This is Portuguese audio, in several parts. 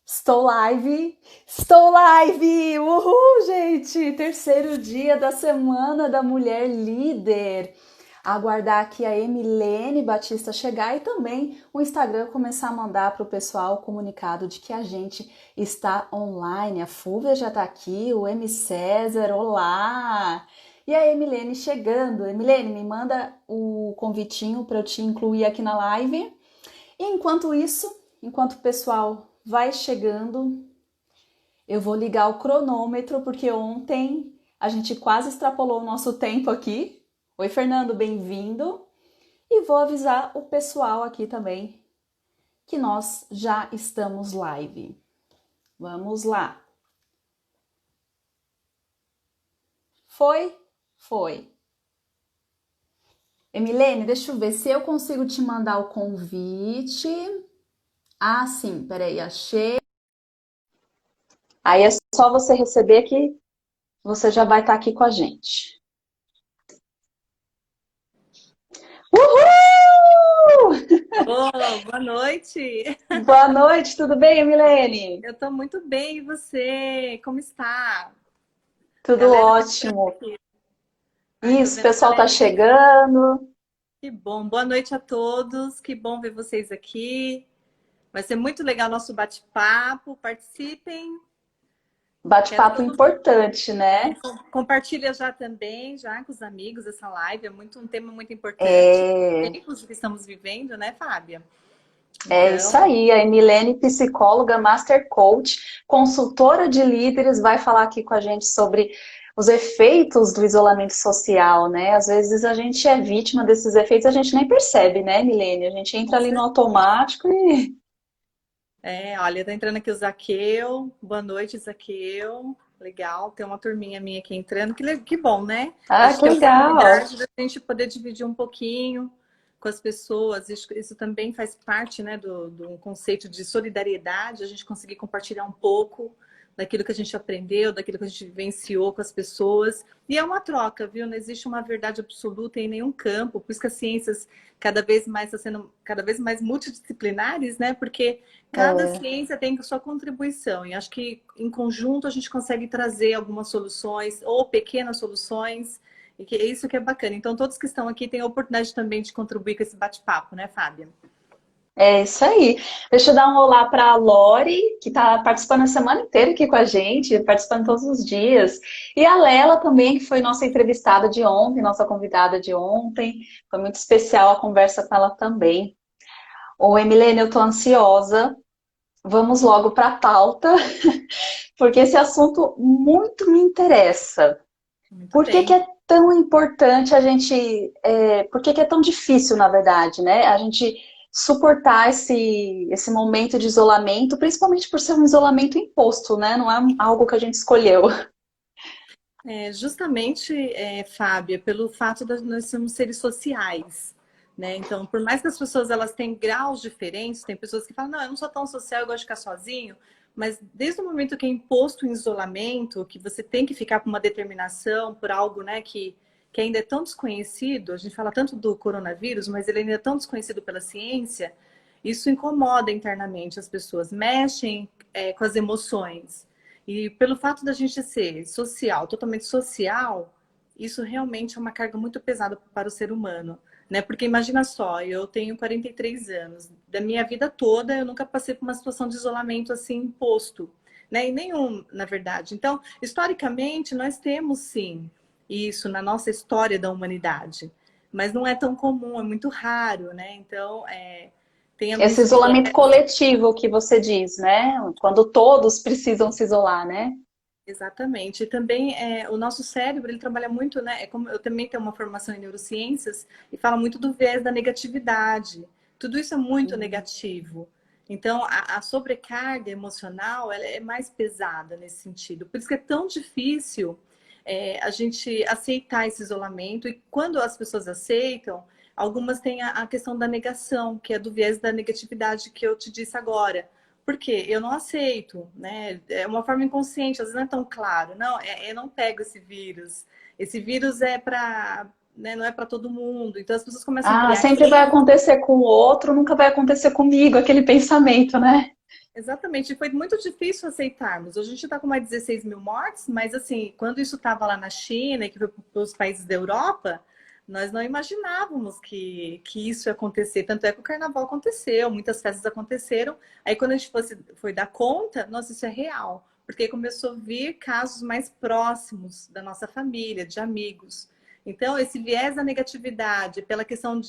Estou live! Estou live! Uhul, gente! Terceiro dia da Semana da Mulher Líder. Aguardar aqui a Emilene Batista chegar e também o Instagram começar a mandar para o pessoal o comunicado de que a gente está online. A Fúvia já está aqui, o M. César, olá! E a Emilene chegando. Emilene, me manda o convitinho para eu te incluir aqui na live. E enquanto isso, enquanto o pessoal vai chegando, eu vou ligar o cronômetro, porque ontem a gente quase extrapolou o nosso tempo aqui. Oi, Fernando, bem-vindo. E vou avisar o pessoal aqui também que nós já estamos live. Vamos lá. Foi? Foi. Emilene, deixa eu ver se eu consigo te mandar o convite. Ah, sim, peraí, achei. Aí é só você receber que você já vai estar aqui com a gente. Uhul! Oh, boa noite! Boa noite, tudo bem, Emilene? Eu tô muito bem, e você? Como está? Tudo Galera chegando ótimo. aqui. Ai, tô Isso, o vendo a pessoal tá galerinha. chegando. Que bom. Boa noite a todos. Que bom ver vocês aqui. Vai ser muito legal nosso bate-papo. Participem. Quero Bate-papo todo mundo. importante, né? Compartilha já também, já com os amigos, essa live. É muito um tema muito importante. É, Tempos que estamos vivendo, né, Fábia? é isso Então, aí. A Emilene, psicóloga, master coach, consultora de líderes, vai falar aqui com a gente sobre os efeitos do isolamento social, né? Às vezes a gente é vítima desses efeitos, a gente nem percebe, né, Emilene? A gente entra com ali no certeza. automático e Olha, tá entrando aqui o Zaqueu. Boa noite, Zaqueu. Legal, tem uma turminha minha aqui entrando. Que bom, né? A ah, gente que tem a legal. oportunidade da gente poder dividir um pouquinho com as pessoas. Isso também faz parte, né, do conceito de solidariedade, a gente conseguir compartilhar um pouco daquilo que a gente aprendeu, daquilo que a gente vivenciou com as pessoas. E é uma troca, viu? Não existe uma verdade absoluta em nenhum campo. Por isso que as ciências cada vez mais estão sendo cada vez mais multidisciplinares, né? Porque cada É, ciência tem a sua contribuição e acho que em conjunto a gente consegue trazer algumas soluções ou pequenas soluções e que é isso que é bacana. Então todos que estão aqui têm a oportunidade também de contribuir com esse bate-papo, né, Fábia? é isso aí. Deixa eu dar um olá para a Lori, que está participando a semana inteira aqui com a gente, participando todos os dias. E a Lela também, que foi nossa entrevistada de ontem, nossa convidada de ontem. Foi muito especial a conversa com ela também. Ô, Emilene, eu tô ansiosa. Vamos logo para a pauta, porque esse assunto muito me interessa. Muito Por que que bem. é tão importante a gente, por que que é tão difícil, na verdade, né? A gente suportar esse momento de isolamento, principalmente por ser um isolamento imposto, né? Não é algo que a gente escolheu. Justamente, Fábia, pelo fato de nós sermos seres sociais, né? Então, por mais que as pessoas elas tenham graus diferentes, tem pessoas que falam, não, eu não sou tão social, eu gosto de ficar sozinho, mas desde o momento que é imposto o isolamento, que você tem que ficar com uma determinação por algo, né, que ainda é tão desconhecido, a gente fala tanto do coronavírus, mas ele ainda é tão desconhecido pela ciência, isso incomoda internamente as pessoas, mexem, com as emoções. E pelo fato da gente ser social, totalmente social, isso realmente é uma carga muito pesada para o ser humano, né? Porque imagina só, eu tenho 43 anos, da minha vida toda eu nunca passei por uma situação de isolamento assim imposto, né? E nenhum, na verdade. Então, historicamente, nós temos sim isso na nossa história da humanidade, mas não é tão comum, é muito raro, né? Então, Esse temos isolamento coletivo que você diz, né? Quando todos precisam se isolar, né? exatamente. E também o nosso cérebro, ele trabalha muito, né? É como eu também tenho uma formação em neurociências e fala muito do viés da negatividade. Tudo isso é muito negativo. Então, a sobrecarga emocional, ela é mais pesada nesse sentido. Por isso que é tão difícil a gente aceitar esse isolamento. E quando as pessoas aceitam, algumas têm a questão da negação, que é do viés da negatividade que eu te disse agora. Por quê? Eu não aceito, né? É uma forma inconsciente, às vezes não é tão claro. Não, eu não pego esse vírus. Esse vírus é para, né, não é para todo mundo. Então as pessoas começam a Ah, criar sempre vai crenças. acontecer com o outro, nunca vai acontecer comigo, aquele pensamento, né? Exatamente, foi muito difícil aceitarmos. Hoje a gente está com mais de 16 mil mortes, mas assim, quando isso estava lá na China e que foi para os países da Europa, nós não imaginávamos que isso ia acontecer. Tanto é que o carnaval aconteceu, muitas festas aconteceram. Aí quando a gente foi dar conta, nossa, isso é real. Porque começou a vir casos mais próximos da nossa família, de amigos. Então, esse viés da negatividade, pela questão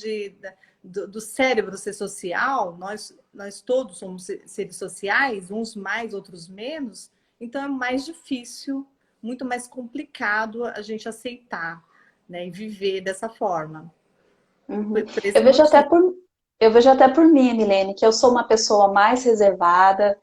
do cérebro ser social, nós todos somos seres sociais, uns mais, outros menos, então é mais difícil, muito mais complicado a gente aceitar, né, e viver dessa forma. Uhum. Foi por Eu esse vejo até motivo. por, eu vejo até por mim, Milene, que eu sou uma pessoa mais reservada.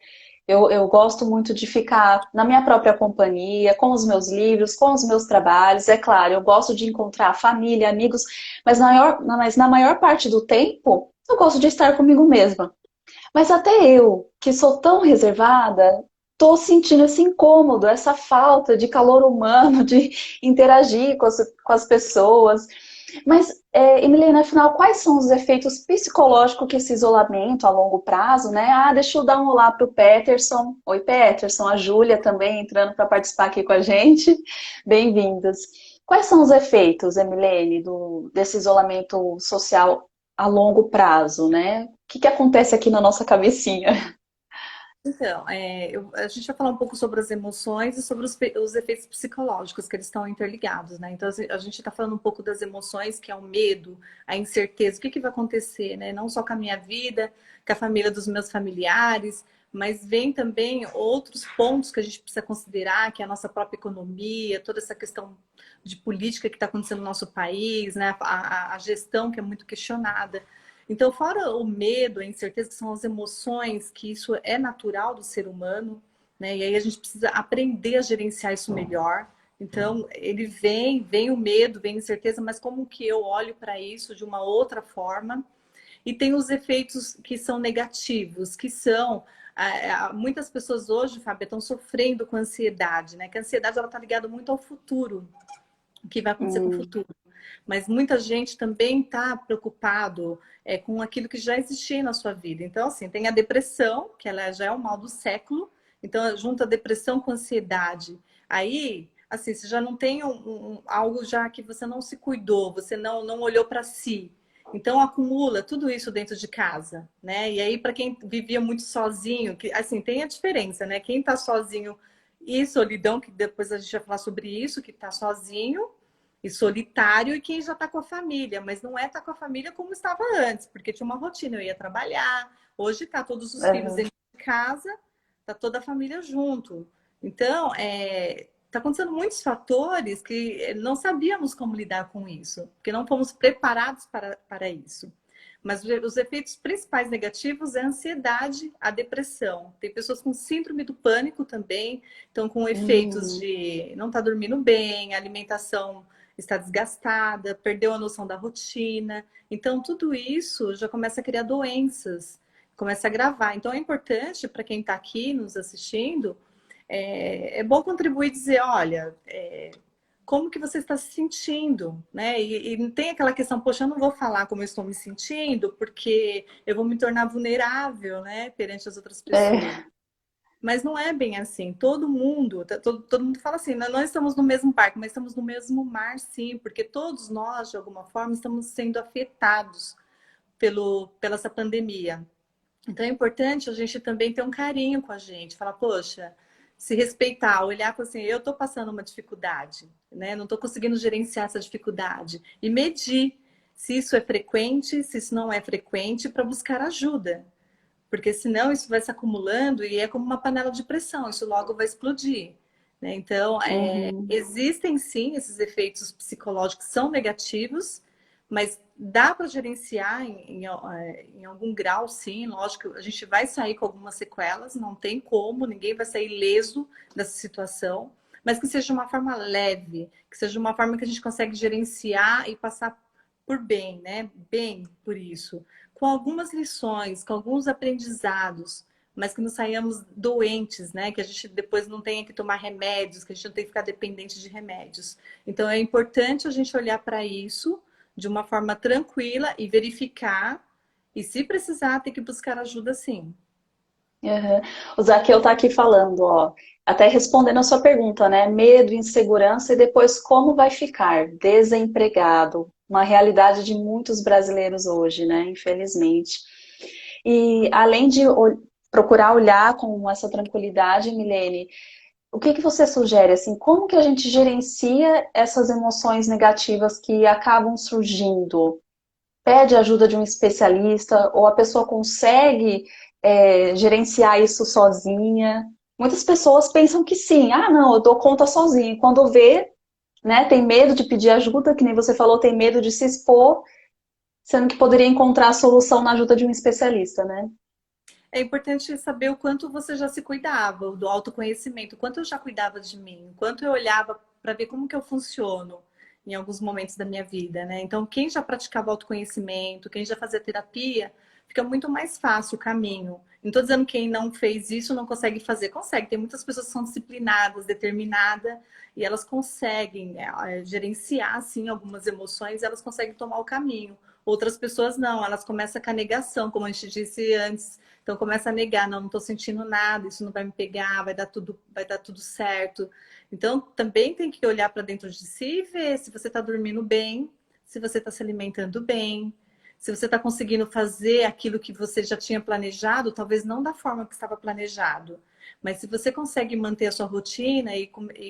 Eu gosto muito de ficar na minha própria companhia, com os meus livros, com os meus trabalhos. É claro, eu gosto de encontrar família, amigos, mas na maior parte do tempo, eu gosto de estar comigo mesma. Mas até eu, que sou tão reservada, tô sentindo esse incômodo, essa falta de calor humano, de interagir com as pessoas. Mas, Emilena, afinal, quais são os efeitos psicológicos que esse isolamento a longo prazo, né? Ah, deixa eu dar um olá para o Peterson. Oi, Peterson, a Júlia também entrando para participar aqui com a gente. Bem-vindas. Quais são os efeitos, Emilene, desse isolamento social a longo prazo, né? O que acontece aqui na nossa cabecinha? Então, a gente vai falar um pouco sobre as emoções e sobre os efeitos psicológicos, que eles estão interligados, né? Então, a gente está falando um pouco das emoções, que é o medo, a incerteza, o que vai acontecer, né? Não só com a minha vida, com a família dos meus familiares, mas vem também outros pontos que a gente precisa considerar, que é a nossa própria economia, toda essa questão de política que está acontecendo no nosso país, né? A gestão que é muito questionada. Então, fora o medo, a incerteza, que são as emoções, que isso é natural do ser humano, né? E aí a gente precisa aprender a gerenciar isso melhor. Então, ele vem o medo, vem a incerteza, mas como que eu olho para isso de uma outra forma? E tem os efeitos que são negativos, que são muitas pessoas hoje, Fábio, estão sofrendo com ansiedade, né? Que a ansiedade ela está ligada muito ao futuro, o que vai acontecer com o Hum, futuro. Mas muita gente também está preocupado com aquilo que já existia na sua vida. Então, assim, tem a depressão, que ela já é o mal do século. Então, junta a depressão com a ansiedade. Aí, assim, você já não tem algo já que você não se cuidou, você não olhou para si. Então, acumula tudo isso dentro de casa, né? E aí, para quem vivia muito sozinho, que, assim, tem a diferença, né? Quem está sozinho e solidão, que depois a gente vai falar sobre isso, que está sozinho, e solitário, e quem já está com a família, mas não é estar com a família como estava antes, porque tinha uma rotina, eu ia trabalhar, hoje está todos os filhos aham. dentro de casa, está toda a família junto. Então, está acontecendo muitos fatores que não sabíamos como lidar com isso, porque não fomos preparados para isso. Mas os efeitos principais negativos é a ansiedade, a depressão. Tem pessoas com síndrome do pânico também, então com efeitos Hum, de não estar dormindo bem, alimentação está desgastada, perdeu a noção da rotina. Então, tudo isso já começa a criar doenças, começa a agravar. Então, é importante para quem está aqui nos assistindo, é bom contribuir e dizer, olha, como que você está se sentindo, né? E não tem aquela questão, poxa, eu não vou falar como eu estou me sentindo, porque eu vou me tornar vulnerável, né, perante as outras pessoas. é, Mas não é bem assim. Todo mundo, todo mundo fala assim, nós não estamos no mesmo barco, mas estamos no mesmo mar, sim, porque todos nós, de alguma forma, estamos sendo afetados pela essa pandemia. Então é importante a gente também ter um carinho com a gente, falar, poxa, se respeitar, olhar e falar assim, eu estou passando uma dificuldade, né? Não estou conseguindo gerenciar essa dificuldade. E medir se isso é frequente, se isso não é frequente, para buscar ajuda. Porque senão isso vai se acumulando e é como uma panela de pressão, isso logo vai explodir. Né? Então, uhum. existem sim esses efeitos psicológicos que são negativos, mas dá para gerenciar em algum grau, sim. Lógico, a gente vai sair com algumas sequelas, não tem como, ninguém vai sair ileso dessa situação, mas que seja uma forma leve, que seja uma forma que a gente consegue gerenciar e passar por bem, né? Bem por isso com algumas lições, com alguns aprendizados, mas que não saíamos doentes, né? Que a gente depois não tenha que tomar remédios, que a gente não tenha que ficar dependente de remédios. Então é importante a gente olhar para isso de uma forma tranquila e verificar, e se precisar, ter que buscar ajuda sim. Uhum. O Zaqueu tá aqui falando, ó, até respondendo a sua pergunta, né? Medo, insegurança e depois como vai ficar? Desempregado. Uma realidade de muitos brasileiros hoje, né? Infelizmente. E além de procurar olhar com essa tranquilidade, Milene, o que que você sugere, assim, como que a gente gerencia essas emoções negativas que acabam surgindo? Pede ajuda de um especialista ou a pessoa consegue gerenciar isso sozinha? Muitas pessoas pensam que sim, ah, não, eu dou conta sozinho. Quando vê, né, tem medo de pedir ajuda, que nem você falou, tem medo de se expor, sendo que poderia encontrar a solução na ajuda de um especialista, né? É importante saber o quanto você já se cuidava, do autoconhecimento, o quanto eu já cuidava de mim, o quanto eu olhava para ver como que eu funciono em alguns momentos da minha vida, né? Então, quem já praticava autoconhecimento, quem já fazia terapia, fica muito mais fácil o caminho. Não estou dizendo que quem não fez isso não consegue fazer. Consegue. Tem muitas pessoas que são disciplinadas, determinadas, e elas conseguem gerenciar, assim, algumas emoções, elas conseguem tomar o caminho. Outras pessoas não, elas começam com a negação, como a gente disse antes. Então começa a negar, não estou sentindo nada, isso não vai me pegar, vai dar tudo certo. Então também tem que olhar para dentro de si e ver se você está dormindo bem, se você está se alimentando bem, se você está conseguindo fazer aquilo que você já tinha planejado, talvez não da forma que estava planejado, mas se você consegue manter a sua rotina e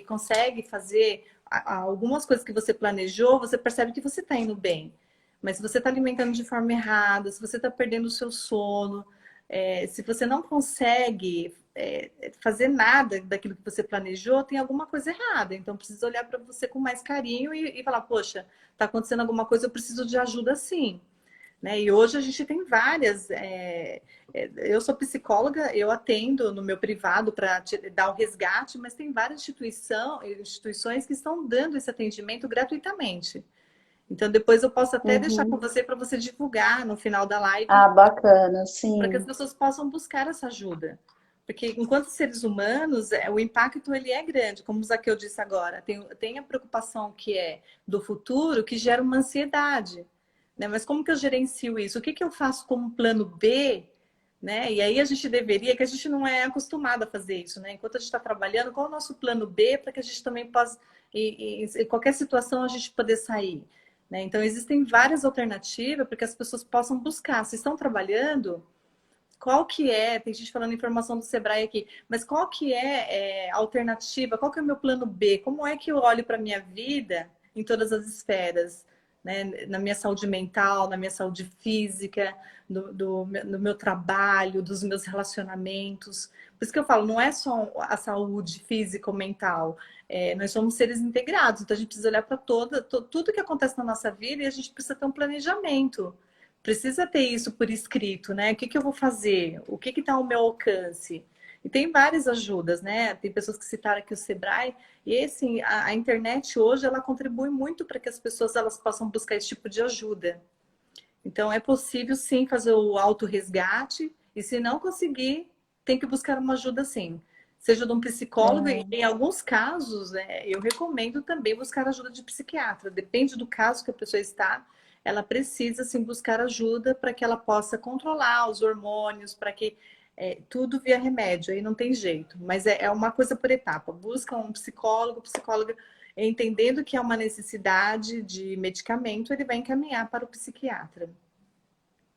consegue fazer algumas coisas que você planejou, você percebe que você está indo bem. Mas se você está alimentando de forma errada, se você está perdendo o seu sono, se você não consegue fazer nada daquilo que você planejou, tem alguma coisa errada. Então, precisa olhar para você com mais carinho e falar: poxa, está acontecendo alguma coisa, eu preciso de ajuda sim. Né? E hoje a gente tem várias. Eu sou psicóloga, eu atendo no meu privado para dar o resgate, mas tem várias instituições que estão dando esse atendimento gratuitamente. Então, depois eu posso até deixar com Uhum. você para você divulgar no final da live Ah, bacana, para que as sim. pessoas possam buscar essa ajuda. Porque enquanto seres humanos, o impacto ele é grande, como o Zaqueu disse agora. Tem a preocupação que é do futuro, que gera uma ansiedade. Né? Mas como que eu gerencio isso? O que que eu faço como plano B? Né? E aí a gente deveria, que a gente não é acostumado a fazer isso, né? Enquanto a gente está trabalhando, qual é o nosso plano B para que a gente também possa, em qualquer situação, a gente poder sair? Né? Então, existem várias alternativas para que as pessoas possam buscar. Se estão trabalhando, qual que é, tem gente falando informação do Sebrae aqui, mas qual que a alternativa, qual que é o meu plano B? Como é que eu olho para a minha vida em todas as esferas? Né? Na minha saúde mental, na minha saúde física, no meu trabalho, dos meus relacionamentos. Por isso que eu falo, não é só a saúde física ou mental, nós somos seres integrados, então a gente precisa olhar para tudo que acontece na nossa vida e a gente precisa ter um planejamento. Precisa ter isso por escrito, né? O que que eu vou fazer? O que que está ao meu alcance? E tem várias ajudas, né? Tem pessoas que citaram aqui o Sebrae, e assim, a internet hoje ela contribui muito para que as pessoas elas possam buscar esse tipo de ajuda. Então é possível sim fazer o autorresgate, e se não conseguir, tem que buscar uma ajuda sim. Seja de um psicólogo, e É. em alguns casos, né, eu recomendo também buscar ajuda de psiquiatra. Depende do caso que a pessoa está, ela precisa sim buscar ajuda para que ela possa controlar os hormônios, para que tudo via remédio, aí não tem jeito. Mas é uma coisa por etapa. Busca um psicólogo, psicóloga, entendendo que é uma necessidade de medicamento, ele vai encaminhar para o psiquiatra.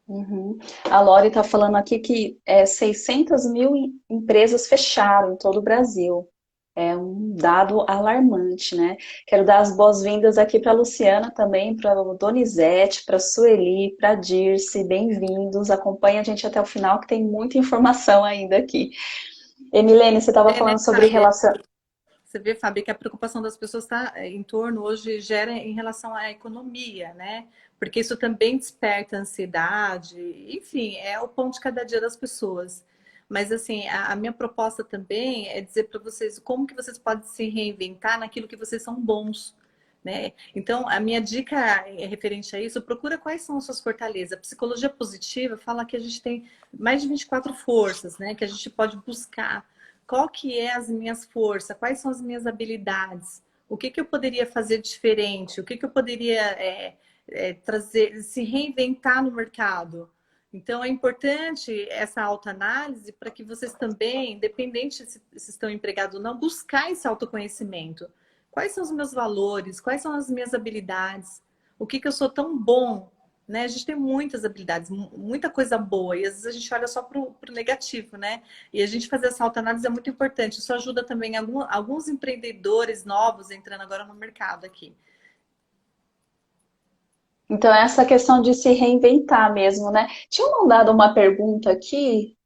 Uhum. A Lori está falando aqui que 600 mil empresas fecharam em todo o Brasil. É um dado alarmante, né? Quero dar as boas-vindas aqui para a Luciana também, para o Donizete, para a Sueli, para a Dirce, bem-vindos. Acompanhe a gente até o final, que tem muita informação ainda aqui. Emilene, você estava É, né, falando sobre Fábio? relação. Você vê, Fábio, que a preocupação das pessoas está em torno hoje gera em relação à economia, né? Porque isso também desperta ansiedade, enfim, é o pão de cada dia das pessoas. Mas assim, a minha proposta também é dizer para vocês como que vocês podem se reinventar naquilo que vocês são bons, né? Então, a minha dica referente a isso, procura quais são as suas fortalezas. A psicologia positiva fala que a gente tem mais de 24 forças, né? Que a gente pode buscar qual que é as minhas forças, quais são as minhas habilidades, o que que eu poderia fazer diferente, o que que eu poderia trazer, se reinventar no mercado. Então, é importante essa autoanálise para que vocês também, independente se estão empregados ou não, buscar esse autoconhecimento. Quais são os meus valores? Quais são as minhas habilidades? O que que eu sou tão bom? Né? A gente tem muitas habilidades, muita coisa boa, e às vezes a gente olha só para o negativo, né? E a gente fazer essa autoanálise é muito importante. Isso ajuda também alguns empreendedores novos entrando agora no mercado aqui. Então, essa questão de se reinventar mesmo, né? Tinha mandado uma pergunta aqui,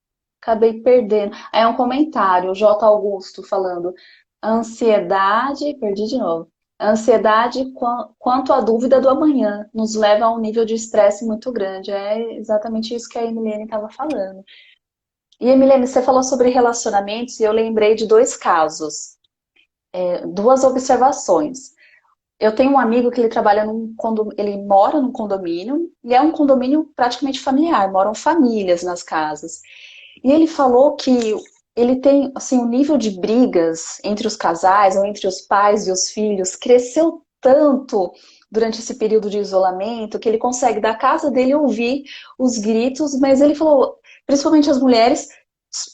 acabei perdendo. É um comentário, o J. Augusto falando. Ansiedade, perdi de novo. Ansiedade quanto à dúvida do amanhã nos leva a um nível de estresse muito grande. É exatamente isso que a Emilene estava falando. E Emilene, você falou sobre relacionamentos e eu lembrei de dois casos, duas observações. Eu tenho um amigo que ele trabalha num condomínio, ele mora num condomínio e é um condomínio praticamente familiar, moram famílias nas casas. E ele falou que ele tem, assim, o nível de brigas entre os casais ou entre os pais e os filhos cresceu tanto durante esse período de isolamento que ele consegue da casa dele ouvir os gritos, mas ele falou, principalmente as mulheres,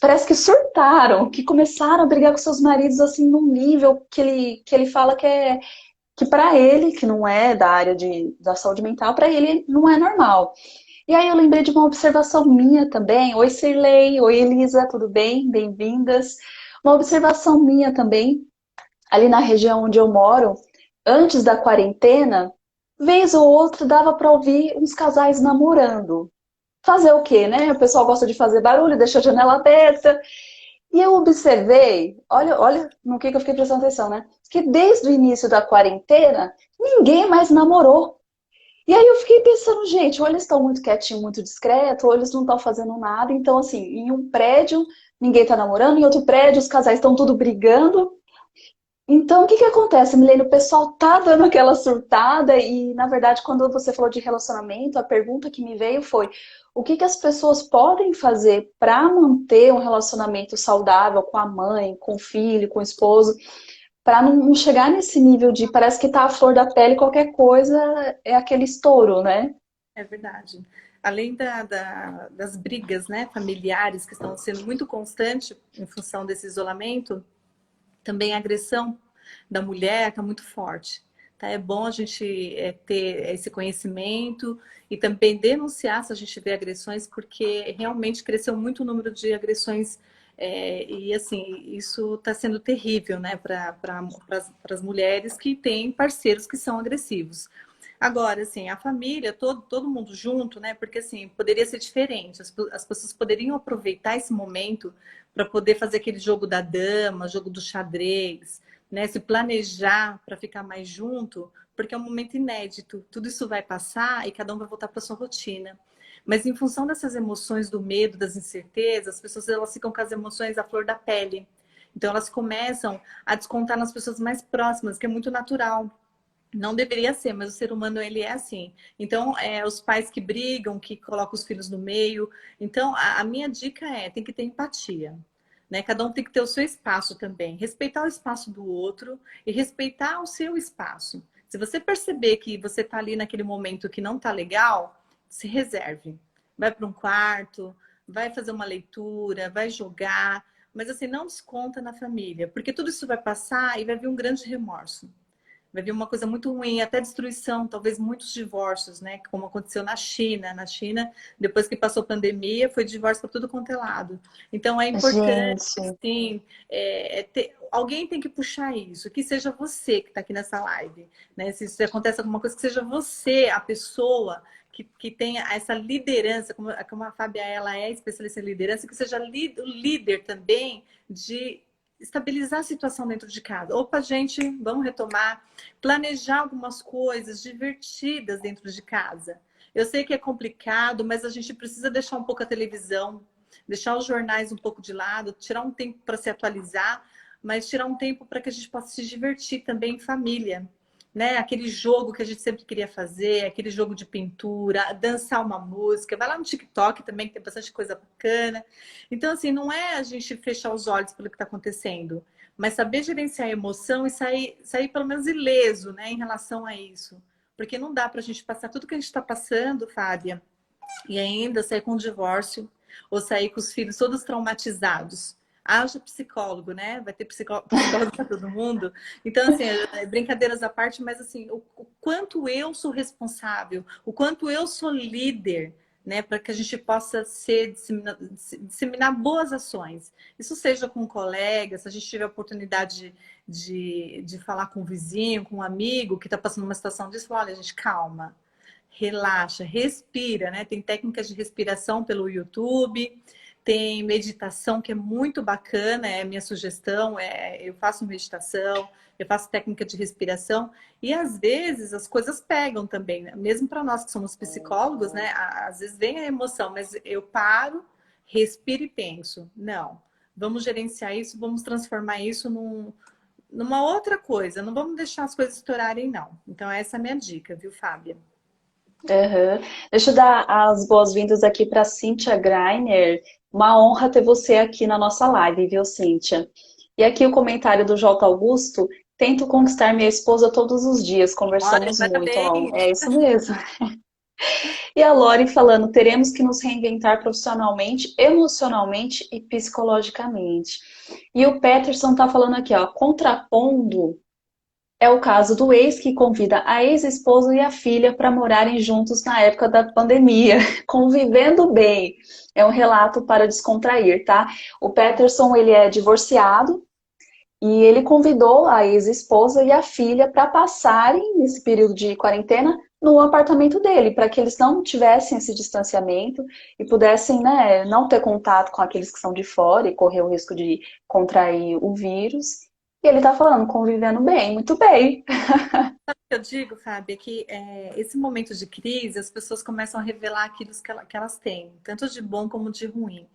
parece que surtaram, que começaram a brigar com seus maridos assim num nível que ele fala que para ele, que não é da área da saúde mental, para ele não é normal. E aí eu lembrei de uma observação minha também. Oi, Cirlei. Oi, Elisa, tudo bem? Bem-vindas. Uma observação minha também, ali na região onde eu moro, antes da quarentena, vez ou outra dava para ouvir uns casais namorando. Fazer o quê, né? O pessoal gosta de fazer barulho, deixa a janela aberta. E eu observei, olha no que eu fiquei prestando atenção, né? Que desde o início da quarentena, ninguém mais namorou. E aí eu fiquei pensando, gente, ou eles estão muito quietinhos, muito discreto, ou eles não estão fazendo nada. Então, assim, em um prédio, ninguém tá namorando, em outro prédio, os casais estão tudo brigando. Então, o que que acontece, Milene? O pessoal tá dando aquela surtada e, na verdade, quando você falou de relacionamento, a pergunta que me veio foi: o que que as pessoas podem fazer para manter um relacionamento saudável com a mãe, com o filho, com o esposo, para não chegar nesse nível de parece que tá a flor da pele, qualquer coisa é aquele estouro, né? É verdade. Além das brigas, né, familiares que estão sendo muito constantes em função desse isolamento, também a agressão da mulher está muito forte. Tá? É bom a gente ter esse conhecimento e também denunciar se a gente vê agressões, porque realmente cresceu muito o número de agressões e assim, isso está sendo terrível, né, para as mulheres que têm parceiros que são agressivos. Agora, assim, a família, todo mundo junto, né? Porque assim, poderia ser diferente. As pessoas poderiam aproveitar esse momento para poder fazer aquele jogo da dama, jogo do xadrez, né? Se planejar para ficar mais junto, porque é um momento inédito. Tudo isso vai passar e cada um vai voltar para sua rotina. Mas em função dessas emoções do medo, das incertezas, as pessoas elas ficam com as emoções à flor da pele. Então elas começam a descontar nas pessoas mais próximas, que é muito natural. Não deveria ser, mas o ser humano ele é assim. Então, os pais que brigam, que colocam os filhos no meio. Então, a minha dica tem que ter empatia. Né? Cada um tem que ter o seu espaço também. Respeitar o espaço do outro e respeitar o seu espaço. Se você perceber que você está ali naquele momento que não está legal, se reserve. Vai para um quarto, vai fazer uma leitura, vai jogar. Mas assim, não desconta na família, porque tudo isso vai passar e vai vir um grande remorso. Vai vir uma coisa muito ruim, até destruição, talvez muitos divórcios, né? Como aconteceu na China. Na China, depois que passou a pandemia, foi divórcio para tudo quanto é lado. Então é importante, Gente, sim, alguém tem que puxar isso, que seja você que está aqui nessa live. Né? Se acontece alguma coisa, que seja você, a pessoa que tenha essa liderança, como a Fábia ela é especialista em liderança, que seja o líder também de estabilizar a situação dentro de casa. Opa, gente, vamos retomar. Planejar algumas coisas divertidas dentro de casa. Eu sei que é complicado, mas a gente precisa deixar um pouco a televisão, deixar os jornais um pouco de lado, tirar um tempo para se atualizar, mas tirar um tempo para que a gente possa se divertir também em família. Né? Aquele jogo que a gente sempre queria fazer, aquele jogo de pintura, dançar uma música, vai lá no TikTok também, que tem bastante coisa bacana. Então, assim, não é a gente fechar os olhos pelo que está acontecendo, mas saber gerenciar a emoção e sair pelo menos ileso, né, em relação a isso. Porque não dá para a gente passar tudo que a gente está passando, Fábia, e ainda sair com um divórcio ou sair com os filhos todos traumatizados. Haja psicólogo, né? Vai ter psicólogo para todo mundo. Então, assim, brincadeiras à parte, mas assim, o quanto eu sou responsável, o quanto eu sou líder, né? Para que a gente possa disseminar boas ações. Isso seja com colegas, se a gente tiver a oportunidade de falar com um vizinho, com um amigo que está passando uma situação disso, olha, gente, calma. Relaxa, respira, né? Tem técnicas de respiração pelo YouTube, tem meditação que é muito bacana, é minha sugestão, eu faço meditação, eu faço técnica de respiração e às vezes as coisas pegam também, né? Mesmo para nós que somos psicólogos, né? Às vezes vem a emoção, mas eu paro, respiro e penso, não, vamos gerenciar isso, vamos transformar isso numa outra coisa, não vamos deixar as coisas estourarem, não. Então essa é a minha dica, viu, Fábia? Aham. Deixa eu dar as boas-vindas aqui para Cíntia Greiner. Uma honra ter você aqui na nossa live, viu, Cíntia? E aqui o comentário do J. Augusto. Tento conquistar minha esposa todos os dias, Olha, conversamos muito. Ó, parabéns! é isso mesmo. E a Lori falando, teremos que nos reinventar profissionalmente, emocionalmente e psicologicamente. E o Peterson tá falando aqui, ó, contrapondo é o caso do ex que convida a ex-esposa e a filha para morarem juntos na época da pandemia, convivendo bem. É um relato para descontrair, tá? O Peterson, ele é divorciado e ele convidou a ex-esposa e a filha para passarem esse período de quarentena no apartamento dele, para que eles não tivessem esse distanciamento e pudessem, né, não ter contato com aqueles que são de fora e correr o risco de contrair o vírus. E ele tá falando, convivendo bem, muito bem. Eu digo, Fábio, que esse momento de crise, as pessoas começam a revelar aquilo que elas têm, tanto de bom como de ruim.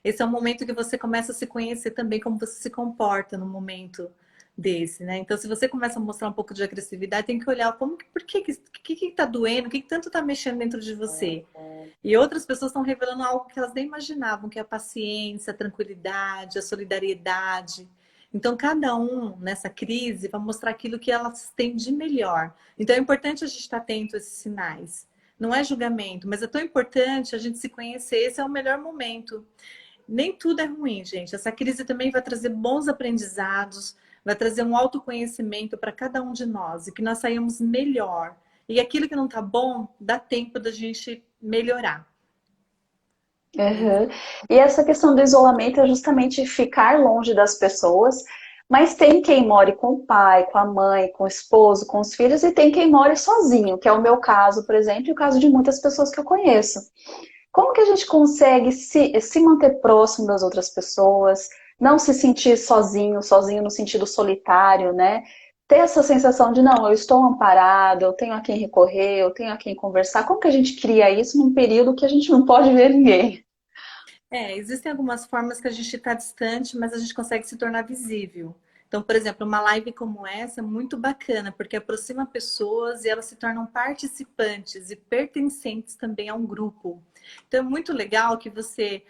Esse é um momento que você começa a se conhecer também como você se comporta no momento desse, né? Então, se você começa a mostrar um pouco de agressividade, tem que olhar por que tá doendo, o que tanto tá mexendo dentro de você. E outras pessoas estão revelando algo que elas nem imaginavam, que é a paciência, a tranquilidade, a solidariedade. Então, cada um nessa crise vai mostrar aquilo que elas têm de melhor. Então, é importante a gente estar atento a esses sinais. Não é julgamento, mas é tão importante a gente se conhecer. Esse é o melhor momento. Nem tudo é ruim, gente. Essa crise também vai trazer bons aprendizados, vai trazer um autoconhecimento para cada um de nós e que nós saímos melhor. E aquilo que não está bom, dá tempo da gente melhorar. É isso. Uhum. E essa questão do isolamento é justamente ficar longe das pessoas, mas tem quem more com o pai, com a mãe, com o esposo, com os filhos, e tem quem more sozinho, que é o meu caso, por exemplo, e o caso de muitas pessoas que eu conheço. Como que a gente consegue se manter próximo das outras pessoas, não se sentir sozinho, sozinho no sentido solitário, né? Ter essa sensação de, não, eu estou amparado, eu tenho a quem recorrer, eu tenho a quem conversar. Como que a gente cria isso num período que a gente não pode ver ninguém? Existem algumas formas que a gente está distante, mas a gente consegue se tornar visível. Então, por exemplo, uma live como essa é muito bacana, porque aproxima pessoas e elas se tornam participantes e pertencentes também a um grupo. Então, é muito legal que você,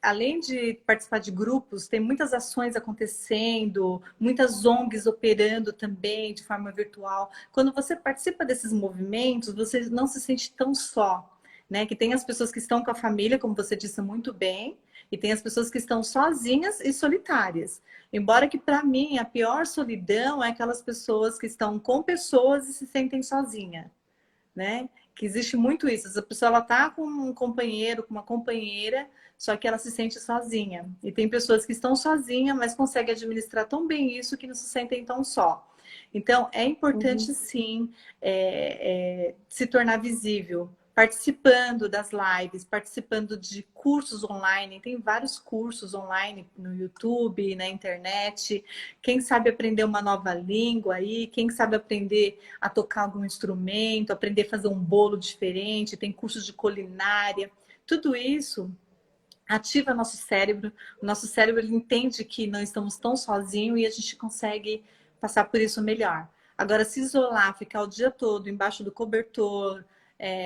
além de participar de grupos, tem muitas ações acontecendo, muitas ONGs operando também de forma virtual. Quando você participa desses movimentos, você não se sente tão só. Né? Que tem as pessoas que estão com a família, como você disse muito bem, e tem as pessoas que estão sozinhas e solitárias. Embora que, para mim, a pior solidão é aquelas pessoas que estão com pessoas e se sentem sozinha, né? Que existe muito isso. Essa pessoa, ela tá com um companheiro, com uma companheira, só que ela se sente sozinha. E tem pessoas que estão sozinhas, mas conseguem administrar tão bem isso que não se sentem tão só. Então, é importante, Uhum. sim, se tornar visível, participando das lives, participando de cursos online. Tem vários cursos online no YouTube, na internet. Quem sabe aprender uma nova língua aí, quem sabe aprender a tocar algum instrumento, aprender a fazer um bolo diferente, tem cursos de culinária. Tudo isso ativa nosso cérebro. O nosso cérebro ele entende que não estamos tão sozinhos e a gente consegue passar por isso melhor. Agora, se isolar, ficar o dia todo embaixo do cobertor,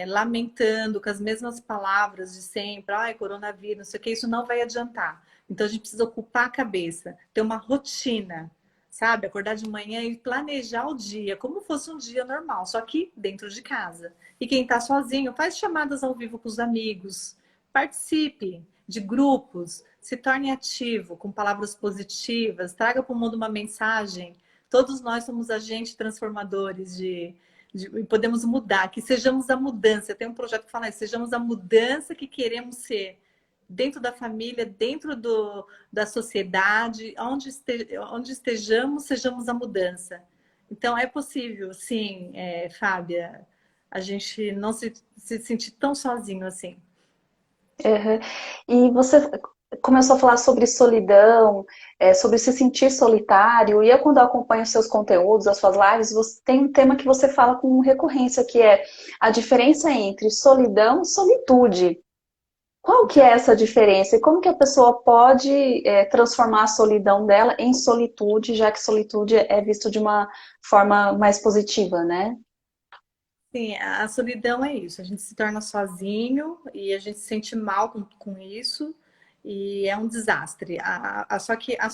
lamentando com as mesmas palavras de sempre, ai, coronavírus, não sei o que, isso não vai adiantar. Então, a gente precisa ocupar a cabeça, ter uma rotina, sabe? Acordar de manhã e planejar o dia, como fosse um dia normal, só que dentro de casa. E quem está sozinho, faz chamadas ao vivo com os amigos, participe de grupos, se torne ativo com palavras positivas, traga para o mundo uma mensagem. Todos nós somos agentes transformadores e podemos mudar, que sejamos a mudança. Tem um projeto que fala isso, sejamos a mudança que queremos ser dentro da família, dentro da sociedade, onde estejamos, sejamos a mudança. Então, é possível, sim, Fábia, a gente não se sentir tão sozinho assim. Uhum. E você começou a falar sobre solidão, sobre se sentir solitário, e eu quando eu acompanho os seus conteúdos, as suas lives, você tem um tema que você fala com recorrência, que é a diferença entre solidão e solitude. Qual que é Então, essa diferença? E como que a pessoa pode transformar a solidão dela em solitude, já que solitude é visto de uma forma mais positiva, né? sim, a solidão é isso. A gente se torna sozinho e a gente se sente mal com isso e é um desastre. Só que a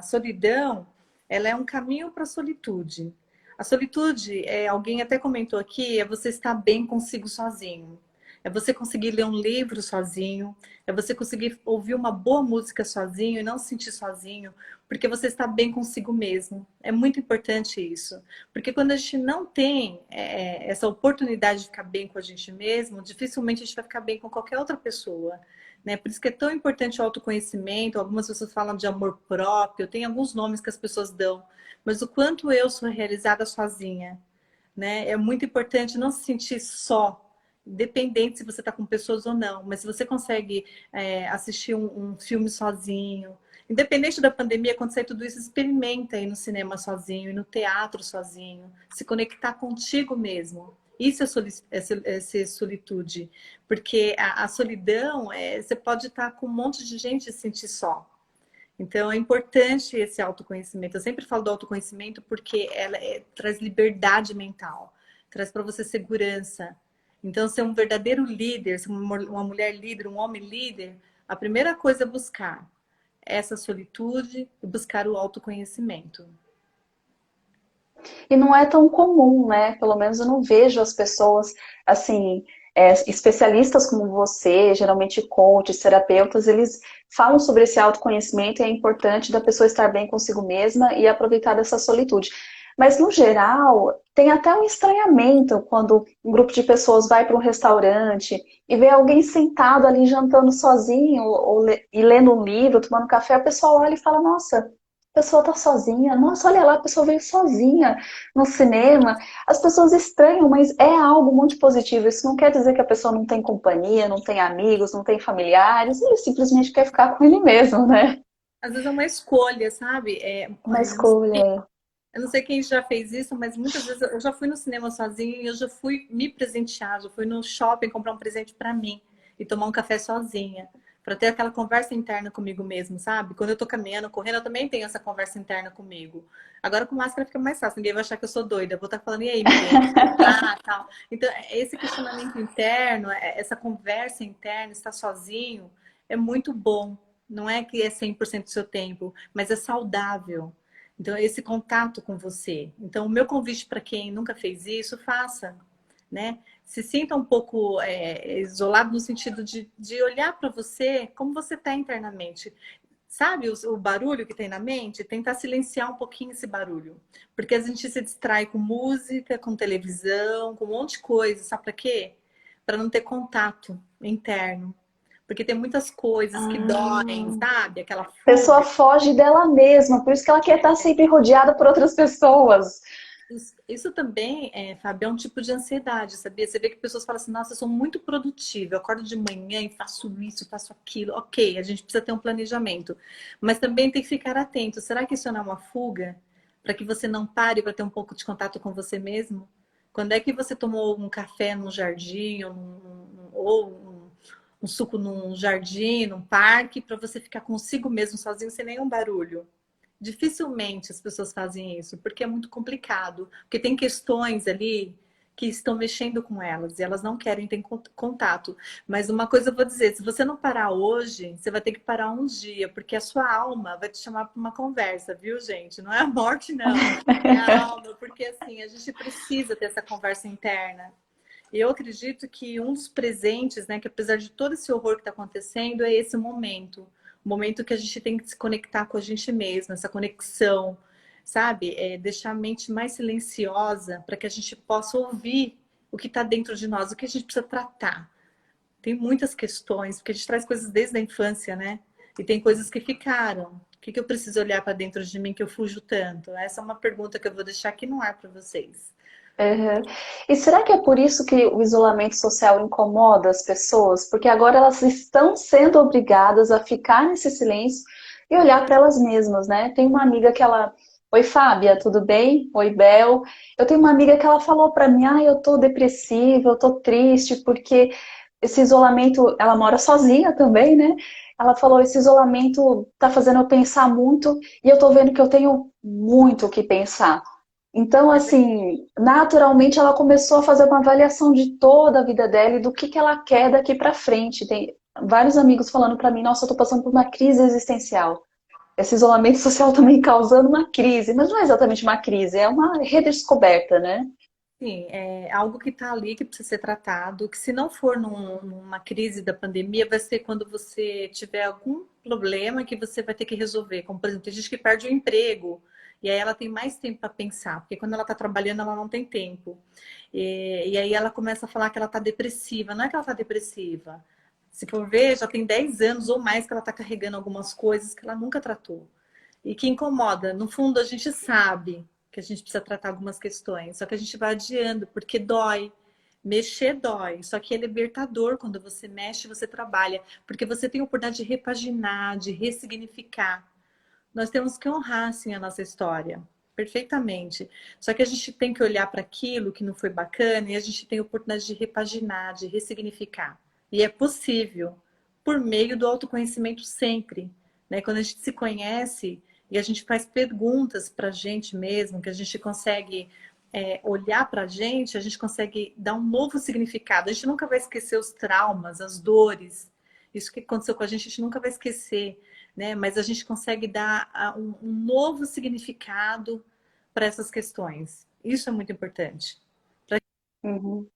solidão, ela é um caminho para a solitude. A solitude, alguém até comentou aqui, é você estar bem consigo sozinho. É você conseguir ler um livro sozinho, é você conseguir ouvir uma boa música sozinho e não se sentir sozinho, porque você está bem consigo mesmo. É muito importante isso. Porque quando a gente não tem essa oportunidade de ficar bem com a gente mesmo, dificilmente a gente vai ficar bem com qualquer outra pessoa. Né? Por isso que é tão importante o autoconhecimento. Algumas pessoas falam de amor próprio, tem alguns nomes que as pessoas dão. Mas o quanto eu sou realizada sozinha, né? É muito importante não se sentir só, independente se você está com pessoas ou não. Mas se você consegue assistir um filme sozinho, independente da pandemia, acontecer tudo isso, experimenta ir no cinema sozinho, ir no teatro sozinho, se conectar contigo mesmo. Isso é ser solitude. Porque a solidão, você pode estar com um monte de gente e se sentir só. Então, é importante esse autoconhecimento. Eu sempre falo do autoconhecimento porque ela traz liberdade mental, traz para você segurança. Então, ser um verdadeiro líder, ser uma mulher líder, um homem líder, a primeira coisa é buscar essa solitude e buscar o autoconhecimento. E não é tão comum, né? Pelo menos eu não vejo as pessoas, assim, especialistas como você, geralmente coaches, terapeutas, eles falam sobre esse autoconhecimento e é importante da pessoa estar bem consigo mesma e aproveitar dessa solitude. Mas, no geral, tem até um estranhamento quando um grupo de pessoas vai para um restaurante e vê alguém sentado ali jantando sozinho e lendo um livro, tomando café, o pessoal olha e fala, nossa, a pessoa tá sozinha. Nossa, olha lá, a pessoa veio sozinha no cinema. As pessoas estranham, mas é algo muito positivo. Isso não quer dizer que a pessoa não tem companhia, não tem amigos, não tem familiares. Ele simplesmente quer ficar com ele mesmo, né? Às vezes é uma escolha, sabe? Uma escolha. Eu não sei quem já fez isso, mas muitas vezes eu já fui no cinema sozinha e eu já fui me presentear, já fui no shopping comprar um presente para mim e tomar um café sozinha, para ter aquela conversa interna comigo mesmo, sabe? Quando eu tô caminhando, correndo, eu também tenho essa conversa interna comigo. Agora com máscara fica mais fácil, ninguém vai achar que eu sou doida. Eu vou estar falando, e aí, Milene? Ah, tal. Então, esse questionamento interno, essa conversa interna, estar sozinho, é muito bom. Não é que é 100% do seu tempo, mas é saudável. Então, esse contato com você. Então, o meu convite para quem nunca fez isso, faça, né? Se sinta um pouco isolado no sentido de olhar para você como você está internamente. Sabe o barulho que tem na mente? Tentar silenciar um pouquinho esse barulho. Porque a gente se distrai com música, com televisão, com um monte de coisa. Sabe para quê? Para não ter contato interno. Porque tem muitas coisas que doem, Ah, sabe? Aquela a pessoa fuga. foge dela mesma, por isso que ela quer estar sempre rodeada por outras pessoas. Isso também, Fábio, é um tipo de ansiedade, sabia? Você vê que pessoas falam assim, nossa, eu sou muito produtiva, eu acordo de manhã e faço isso, faço aquilo. Ok, a gente precisa ter um planejamento. Mas também tem que ficar atento. Será que isso não é uma fuga? Para que você não pare para ter um pouco de contato com você mesmo? Quando é que você tomou um café num jardim ou um suco num jardim, num parque, para você ficar consigo mesmo, sozinho, sem nenhum barulho? Dificilmente as pessoas fazem isso, porque é muito complicado. Porque tem questões ali que estão mexendo com elas e elas não querem ter contato. Mas uma coisa eu vou dizer, se você não parar hoje, você vai ter que parar um dia, porque a sua alma vai te chamar para uma conversa, viu, gente? Não é a morte, não. É a alma, porque assim, a gente precisa ter essa conversa interna. E eu acredito que um dos presentes, né, que apesar de todo esse horror que está acontecendo, é esse momento. O momento que a gente tem que se conectar com a gente mesma, essa conexão, sabe? É deixar a mente mais silenciosa para que a gente possa ouvir o que está dentro de nós, o que a gente precisa tratar. Tem muitas questões, porque a gente traz coisas desde a infância, né? E tem coisas que ficaram. O que eu preciso olhar para dentro de mim que eu fujo tanto? Essa é uma pergunta que eu vou deixar aqui no ar para vocês. Uhum. E será que é por isso que o isolamento social incomoda as pessoas? Porque agora elas estão sendo obrigadas a ficar nesse silêncio e olhar para elas mesmas, né? Tem uma amiga que ela. Oi, Fábia, tudo bem? Oi, Bel. Eu tenho uma amiga que ela falou para mim: ah, eu tô depressiva, eu tô triste, porque esse isolamento. Ela mora sozinha também, né? Ela falou: esse isolamento tá fazendo eu pensar muito e eu tô vendo que eu tenho muito o que pensar. Então, assim, naturalmente ela começou a fazer uma avaliação de toda a vida dela e do que ela quer daqui pra frente. Tem vários amigos falando pra mim, nossa, eu tô passando por uma crise existencial. Esse isolamento social também causando uma crise, mas não é exatamente uma crise, é uma redescoberta, né? Sim, é algo que está ali que precisa ser tratado, que se não for numa crise da pandemia, vai ser quando você tiver algum problema que você vai ter que resolver. Como, por exemplo, tem gente que perde o emprego, e aí ela tem mais tempo para pensar, porque quando ela está trabalhando, ela não tem tempo. E aí ela começa a falar que ela está depressiva. Não é que ela está depressiva. Se for ver, já tem 10 anos ou mais que ela está carregando algumas coisas que ela nunca tratou e que incomoda. No fundo, a gente sabe que a gente precisa tratar algumas questões, só que a gente vai adiando porque dói. Mexer dói, só que é libertador quando você mexe, você trabalha, porque você tem a oportunidade de repaginar, de ressignificar. Nós temos que honrar, assim, a nossa história, perfeitamente. Só que a gente tem que olhar para aquilo que não foi bacana e a gente tem a oportunidade de repaginar, de ressignificar. E é possível, por meio do autoconhecimento sempre. Né? Quando a gente se conhece e a gente faz perguntas para a gente mesmo, que a gente consegue olhar para a gente consegue dar um novo significado. A gente nunca vai esquecer os traumas, as dores. Isso que aconteceu com a gente nunca vai esquecer, né? Mas a gente consegue dar um novo significado para essas questões. Isso é muito importante. Uhum.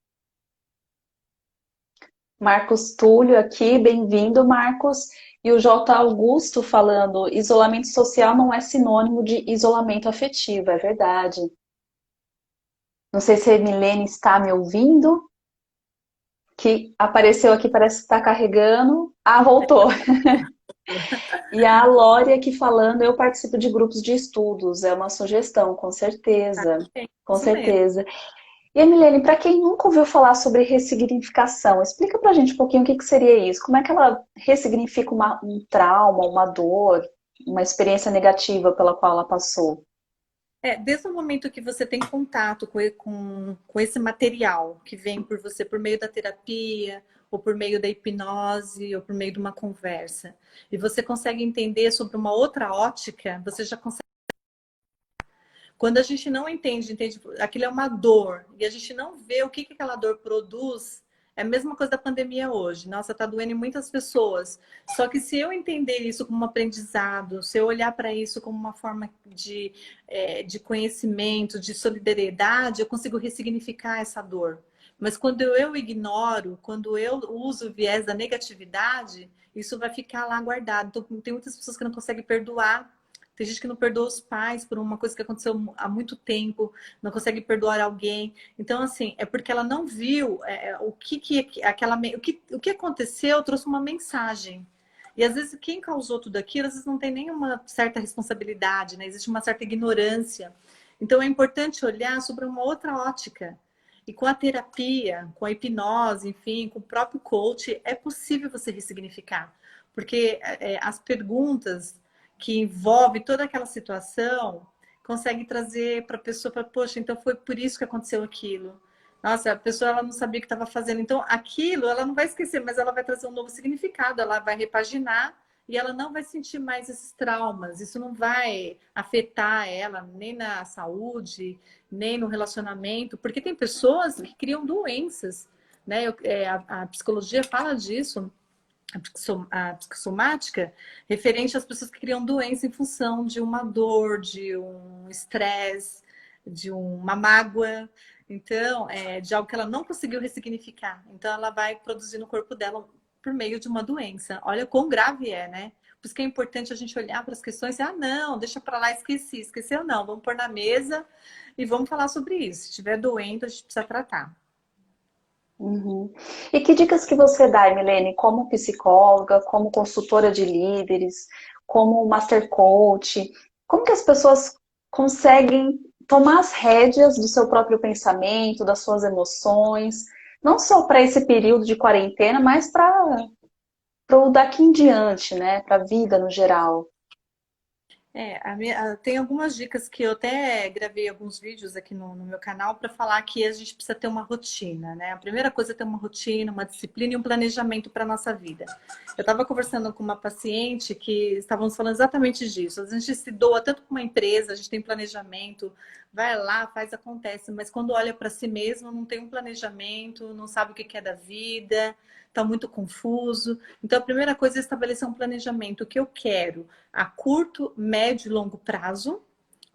Marcos Túlio aqui, bem-vindo, Marcos. E o J. Augusto falando, isolamento social não é sinônimo de isolamento afetivo, é verdade. Não sei se a Milene está me ouvindo, que apareceu aqui, parece que está carregando. Ah, voltou. E a Lore aqui falando, eu participo de grupos de estudos, é uma sugestão, com certeza, É com isso mesmo. certeza. E Emilene, para quem nunca ouviu falar sobre ressignificação, explica pra gente um pouquinho o que que seria isso. Como é que ela ressignifica um trauma, uma dor, uma experiência negativa pela qual ela passou? Desde o momento que você tem contato com esse material que vem por você por meio da terapia, ou por meio da hipnose, ou por meio de uma conversa, e você consegue entender sobre uma outra ótica, você já consegue. Quando a gente não entende, aquilo é uma dor, e a gente não vê o que que aquela dor produz, é a mesma coisa da pandemia hoje. Nossa, tá doendo em muitas pessoas. Só que se eu entender isso como um aprendizado, se eu olhar para isso como uma forma de conhecimento, de solidariedade, eu consigo ressignificar essa dor. Mas quando eu ignoro, quando eu uso o viés da negatividade, isso vai ficar lá guardado. Então, tem muitas pessoas que não conseguem perdoar. Tem gente que não perdoa os pais por uma coisa que aconteceu há muito tempo, não consegue perdoar alguém. Então, assim, é porque ela não viu o que aconteceu, trouxe uma mensagem. E às vezes quem causou tudo aquilo, às vezes não tem nenhuma certa responsabilidade, né? Existe uma certa ignorância. Então é importante olhar sobre uma outra ótica. E com a terapia, com a hipnose, enfim, com o próprio coach, é possível você ressignificar. Porque as perguntas que envolve toda aquela situação, consegue trazer para a pessoa, para, poxa, então foi por isso que aconteceu aquilo. Nossa, a pessoa ela não sabia o que estava fazendo. Então, aquilo ela não vai esquecer, mas ela vai trazer um novo significado, ela vai repaginar e ela não vai sentir mais esses traumas. Isso não vai afetar ela nem na saúde, nem no relacionamento, porque tem pessoas que criam doenças, né? A psicologia fala disso, a psicossomática, referente às pessoas que criam doença em função de uma dor, de um estresse, de uma mágoa, então, de algo que ela não conseguiu ressignificar. Então, ela vai produzir no corpo dela por meio de uma doença. Olha quão grave é, né? Por isso que é importante a gente olhar para as questões e, não, deixa para lá, esqueci. Esqueceu não, vamos pôr na mesa e vamos falar sobre isso. Se estiver doendo, a gente precisa tratar. Uhum. E que dicas que você dá, Emilene, como psicóloga, como consultora de líderes, como master coach? Como que as pessoas conseguem tomar as rédeas do seu próprio pensamento, das suas emoções, não só para esse período de quarentena, mas para o daqui em diante, né? Para a vida no geral. Tem algumas dicas que eu até gravei alguns vídeos aqui no meu canal para falar que a gente precisa ter uma rotina, né? A primeira coisa é ter uma rotina, uma disciplina e um planejamento para a nossa vida. Eu estava conversando com uma paciente que estávamos falando exatamente disso. A gente se doa tanto para uma empresa, a gente tem planejamento, vai lá, faz, acontece, mas quando olha para si mesmo, não tem um planejamento, não sabe o que quer da vida, está muito confuso. Então, a primeira coisa é estabelecer um planejamento. O que eu quero a curto, médio e longo prazo,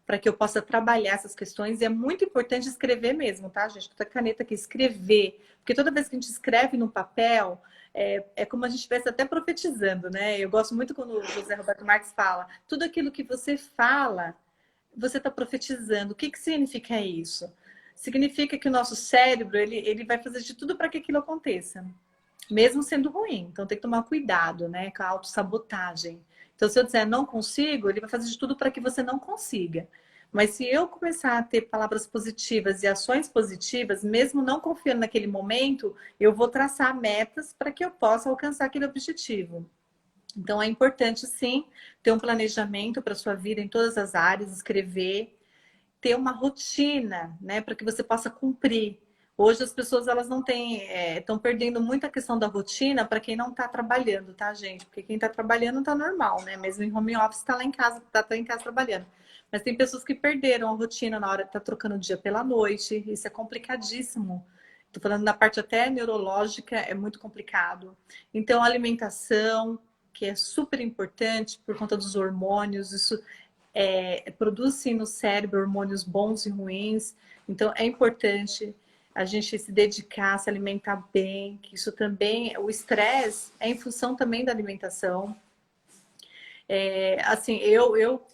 para que eu possa trabalhar essas questões. E é muito importante escrever mesmo, tá, gente? Com a caneta aqui, escrever. Porque toda vez que a gente escreve no papel, é como a gente estivesse até profetizando, né? Eu gosto muito quando o José Roberto Marques fala, tudo aquilo que você fala, você está profetizando. O que significa isso? Significa que o nosso cérebro, ele vai fazer de tudo para que aquilo aconteça, mesmo sendo ruim. Então tem que tomar cuidado, né, com a autossabotagem. Então se eu disser não consigo, ele vai fazer de tudo para que você não consiga. Mas se eu começar a ter palavras positivas e ações positivas, mesmo não confiando naquele momento, eu vou traçar metas para que eu possa alcançar aquele objetivo. Então é importante sim ter um planejamento para sua vida em todas as áreas, escrever, ter uma rotina, né, para que você possa cumprir. Hoje as pessoas elas não têm, estão perdendo muito a questão da rotina para quem não está trabalhando, tá, gente? Porque quem está trabalhando está normal, né? Mesmo em home office está lá em casa, tá em casa trabalhando. Mas tem pessoas que perderam a rotina na hora de estar trocando o dia pela noite. Isso é complicadíssimo. Estou falando na parte até neurológica, é muito complicado. Então, a alimentação, que é super importante por conta dos hormônios, isso produz sim no cérebro hormônios bons e ruins. Então é importante a gente se dedicar, se alimentar bem, que isso também, o estresse é em função também da alimentação. Assim, eu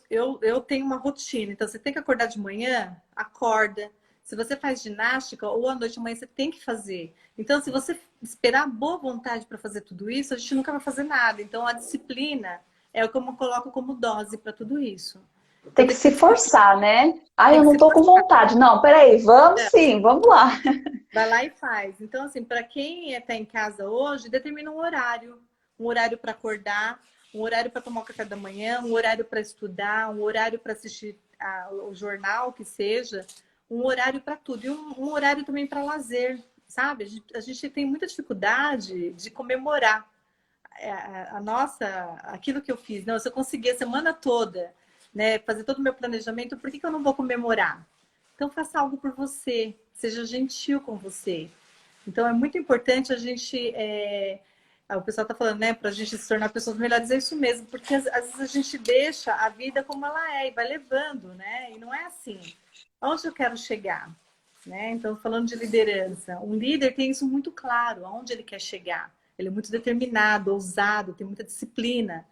tenho uma rotina, então você tem que acordar de manhã, acorda. Se você faz ginástica ou à noite de manhã, você tem que fazer. Então, se você esperar boa vontade para fazer tudo isso, a gente nunca vai fazer nada. Então, a disciplina é o que eu coloco como dose para tudo isso. Então, Tem que tem que se ter disciplina, forçar, né? Ah, tem eu que não se tô com forçar. vontade. Não, peraí, vamos sim, vamos lá. Vai lá e faz. Então, assim, para quem está em casa hoje, determina um horário para acordar, um horário para tomar o café da manhã, um horário para estudar, um horário para assistir o jornal, que seja, um horário para tudo e um horário também para lazer, sabe? A gente tem muita dificuldade de comemorar a nossa, aquilo que eu fiz. Não, se eu conseguir a semana toda, né, fazer todo o meu planejamento, por que eu não vou comemorar? Então, faça algo por você, seja gentil com você. Então, é muito importante a gente. O pessoal está falando, né, para a gente se tornar pessoas melhores, é isso mesmo, porque às vezes a gente deixa a vida como ela é e vai levando, né? E não é assim. Aonde eu quero chegar? Né? Então, falando de liderança, um líder tem isso muito claro, aonde ele quer chegar. Ele é muito determinado, ousado, tem muita disciplina.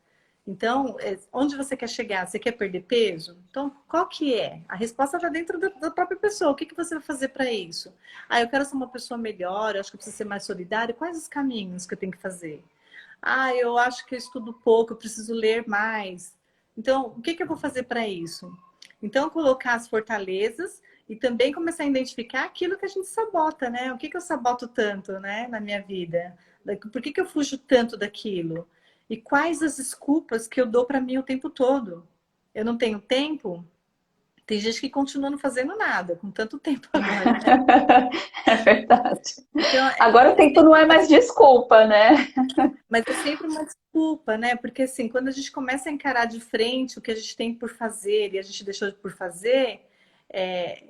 Então, onde você quer chegar? Você quer perder peso? Então, qual que é? A resposta está dentro da própria pessoa. O que você vai fazer para isso? Ah, eu quero ser uma pessoa melhor, eu acho que eu preciso ser mais solidária. Quais os caminhos que eu tenho que fazer? Ah, eu acho que eu estudo pouco, eu preciso ler mais. Então, o que eu vou fazer para isso? Então, colocar as fortalezas e também começar a identificar aquilo que a gente sabota, né? O que eu saboto tanto, né, na minha vida? Por que eu fujo tanto daquilo? E quais as desculpas que eu dou para mim o tempo todo? Eu não tenho tempo? Tem gente que continua não fazendo nada, com tanto tempo agora, né? É verdade. Então, Agora o tempo não é mais desculpa, né? mas é sempre uma desculpa, né? Porque assim, quando a gente começa a encarar de frente o que a gente tem por fazer e a gente deixou por fazer, é,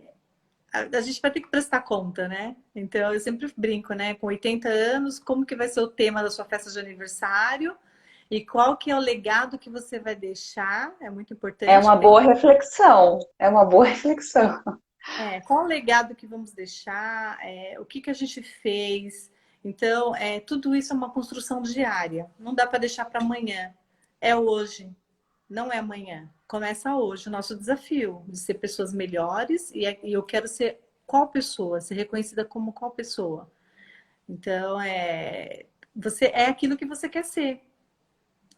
a gente vai ter que prestar conta, né? Então eu sempre brinco, né? Com 80 anos, como que vai ser o tema da sua festa de aniversário? E qual que é o legado que você vai deixar? É muito É importante uma boa pensar. reflexão. É uma boa reflexão. Qual o legado que vamos deixar? O que que a gente fez? Então, tudo isso é uma construção diária. Não dá para deixar para amanhã. É hoje, não é amanhã. Começa hoje o nosso desafio de ser pessoas melhores e eu quero ser qual pessoa? Ser reconhecida como qual pessoa? Então, você é aquilo que você quer ser.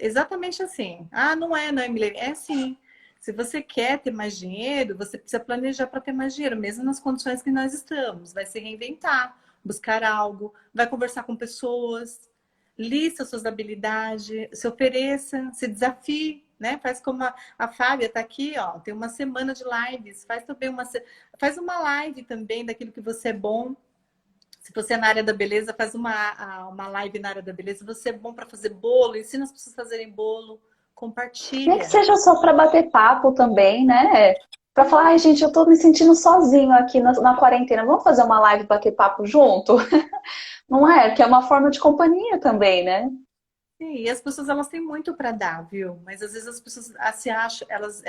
Exatamente assim. Ah, não é, Milene. É sim. Se você quer ter mais dinheiro, você precisa planejar para ter mais dinheiro, mesmo nas condições que nós estamos. Vai se reinventar, buscar algo, vai conversar com pessoas, lista suas habilidades, se ofereça, se desafie, né? Faz como a Fábia está aqui, ó, tem uma semana de lives, faz também faz uma live também daquilo que você é bom. Se você é na área da beleza, faz uma live na área da beleza. Você é bom para fazer bolo, ensina as pessoas a fazerem bolo, Nem que compartilha. seja só para bater papo também, né? Para falar, ai, gente, eu tô me sentindo sozinho aqui na quarentena. Vamos fazer uma live bater papo junto? Não é? Que é uma forma de companhia também, né? Sim, e as pessoas elas têm muito para dar, viu? Mas às vezes as pessoas se acham, elas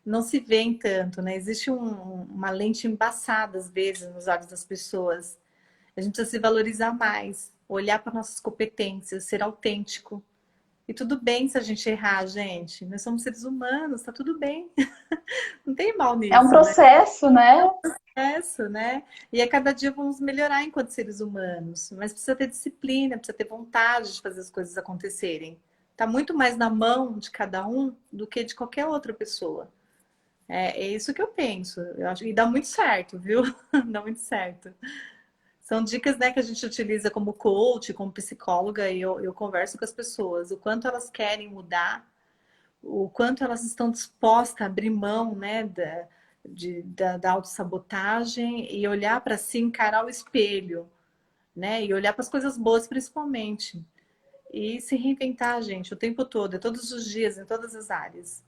não se veem tanto, né? Existe uma lente embaçada às vezes nos olhos das pessoas. A gente precisa se valorizar mais, olhar para nossas competências, ser autêntico. E tudo bem se a gente errar, gente. Nós somos seres humanos, tá tudo bem. Não tem mal É um nisso, né? processo, né? Processo, né? E a cada dia vamos melhorar enquanto seres humanos, mas precisa ter disciplina, precisa ter vontade de fazer as coisas acontecerem. Tá muito mais na mão de cada um do que de qualquer outra pessoa. É isso que eu penso. Eu acho que dá muito certo, viu? Dá muito certo. São dicas, né, que a gente utiliza como coach, como psicóloga, e eu converso com as pessoas, o quanto elas querem mudar, o quanto elas estão dispostas a abrir mão, né, da autossabotagem e olhar para si, encarar o espelho, né, e olhar para as coisas boas principalmente. E se reinventar, gente, o tempo todo, todos os dias, em todas as áreas.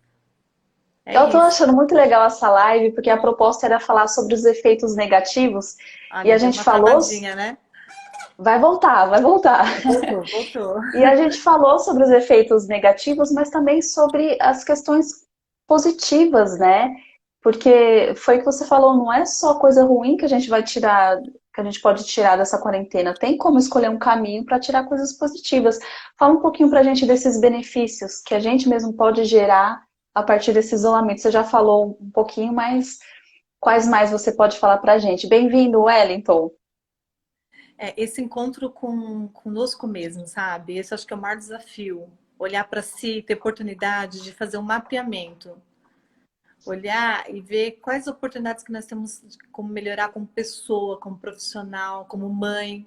É Eu tô isso. achando muito legal essa live, porque a proposta era falar sobre os efeitos negativos. E Olha, a deu gente uma falou, travadinha, né? vai voltar, vai voltar. Voltou, voltou. E a gente falou sobre os efeitos negativos, mas também sobre as questões positivas, né? Porque foi o que você falou, não é só coisa ruim que a gente vai tirar, que a gente pode tirar dessa quarentena. Tem como escolher um caminho para tirar coisas positivas. Fala um pouquinho para a gente desses benefícios que a gente mesmo pode gerar a partir desse isolamento. Você já falou um pouquinho, mas quais mais você pode falar para a gente? Bem-vindo, Wellington. Esse encontro com conosco mesmo, sabe? Esse acho que é o maior desafio. Olhar para si, ter oportunidade de fazer um mapeamento. Olhar e ver quais oportunidades que nós temos de como melhorar como pessoa, como profissional, como mãe,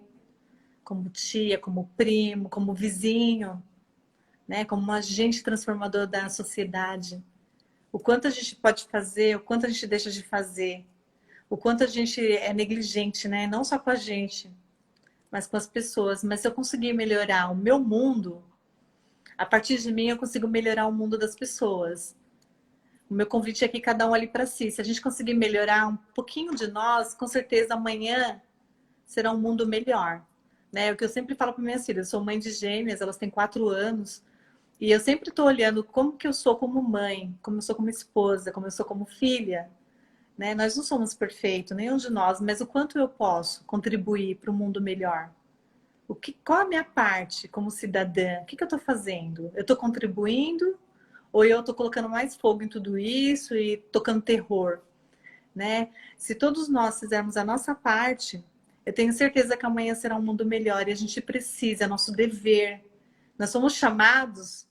como tia, como primo, como vizinho, né? Como um agente transformador da sociedade. O quanto a gente pode fazer, o quanto a gente deixa de fazer, o quanto a gente é negligente, né? Não só com a gente, mas com as pessoas. Mas se eu conseguir melhorar o meu mundo, a partir de mim eu consigo melhorar o mundo das pessoas. O meu convite é que cada um olhe para si. Se a gente conseguir melhorar um pouquinho de nós, com certeza amanhã será um mundo melhor. Né? É o que eu sempre falo para minhas filhas. Eu sou mãe de gêmeas, elas têm 4 anos. E eu sempre estou olhando como que eu sou como mãe, como eu sou como esposa, como eu sou como filha. Né? Nós não somos perfeitos, nenhum de nós, mas o quanto eu posso contribuir para um mundo melhor? Qual a minha parte como cidadã? O que eu estou fazendo? Eu estou contribuindo ou eu estou colocando mais fogo em tudo isso e tocando terror, né? Se todos nós fizermos a nossa parte, eu tenho certeza que amanhã será um mundo melhor e a gente precisa, é nosso dever. Nós somos chamados,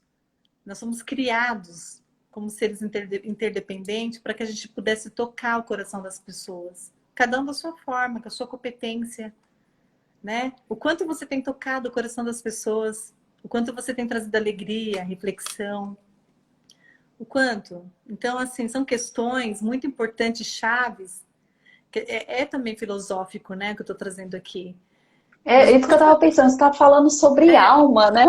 nós somos criados como seres interdependentes para que a gente pudesse tocar o coração das pessoas, cada um da sua forma, com a sua competência, né? O quanto você tem tocado o coração das pessoas, o quanto você tem trazido alegria, reflexão, O quanto? Então, assim, são questões muito importantes, chaves, que é também filosófico, né, que eu estou trazendo aqui. Mas É o isso que eu quanto tava pensando, você tá falando sobre é alma, né?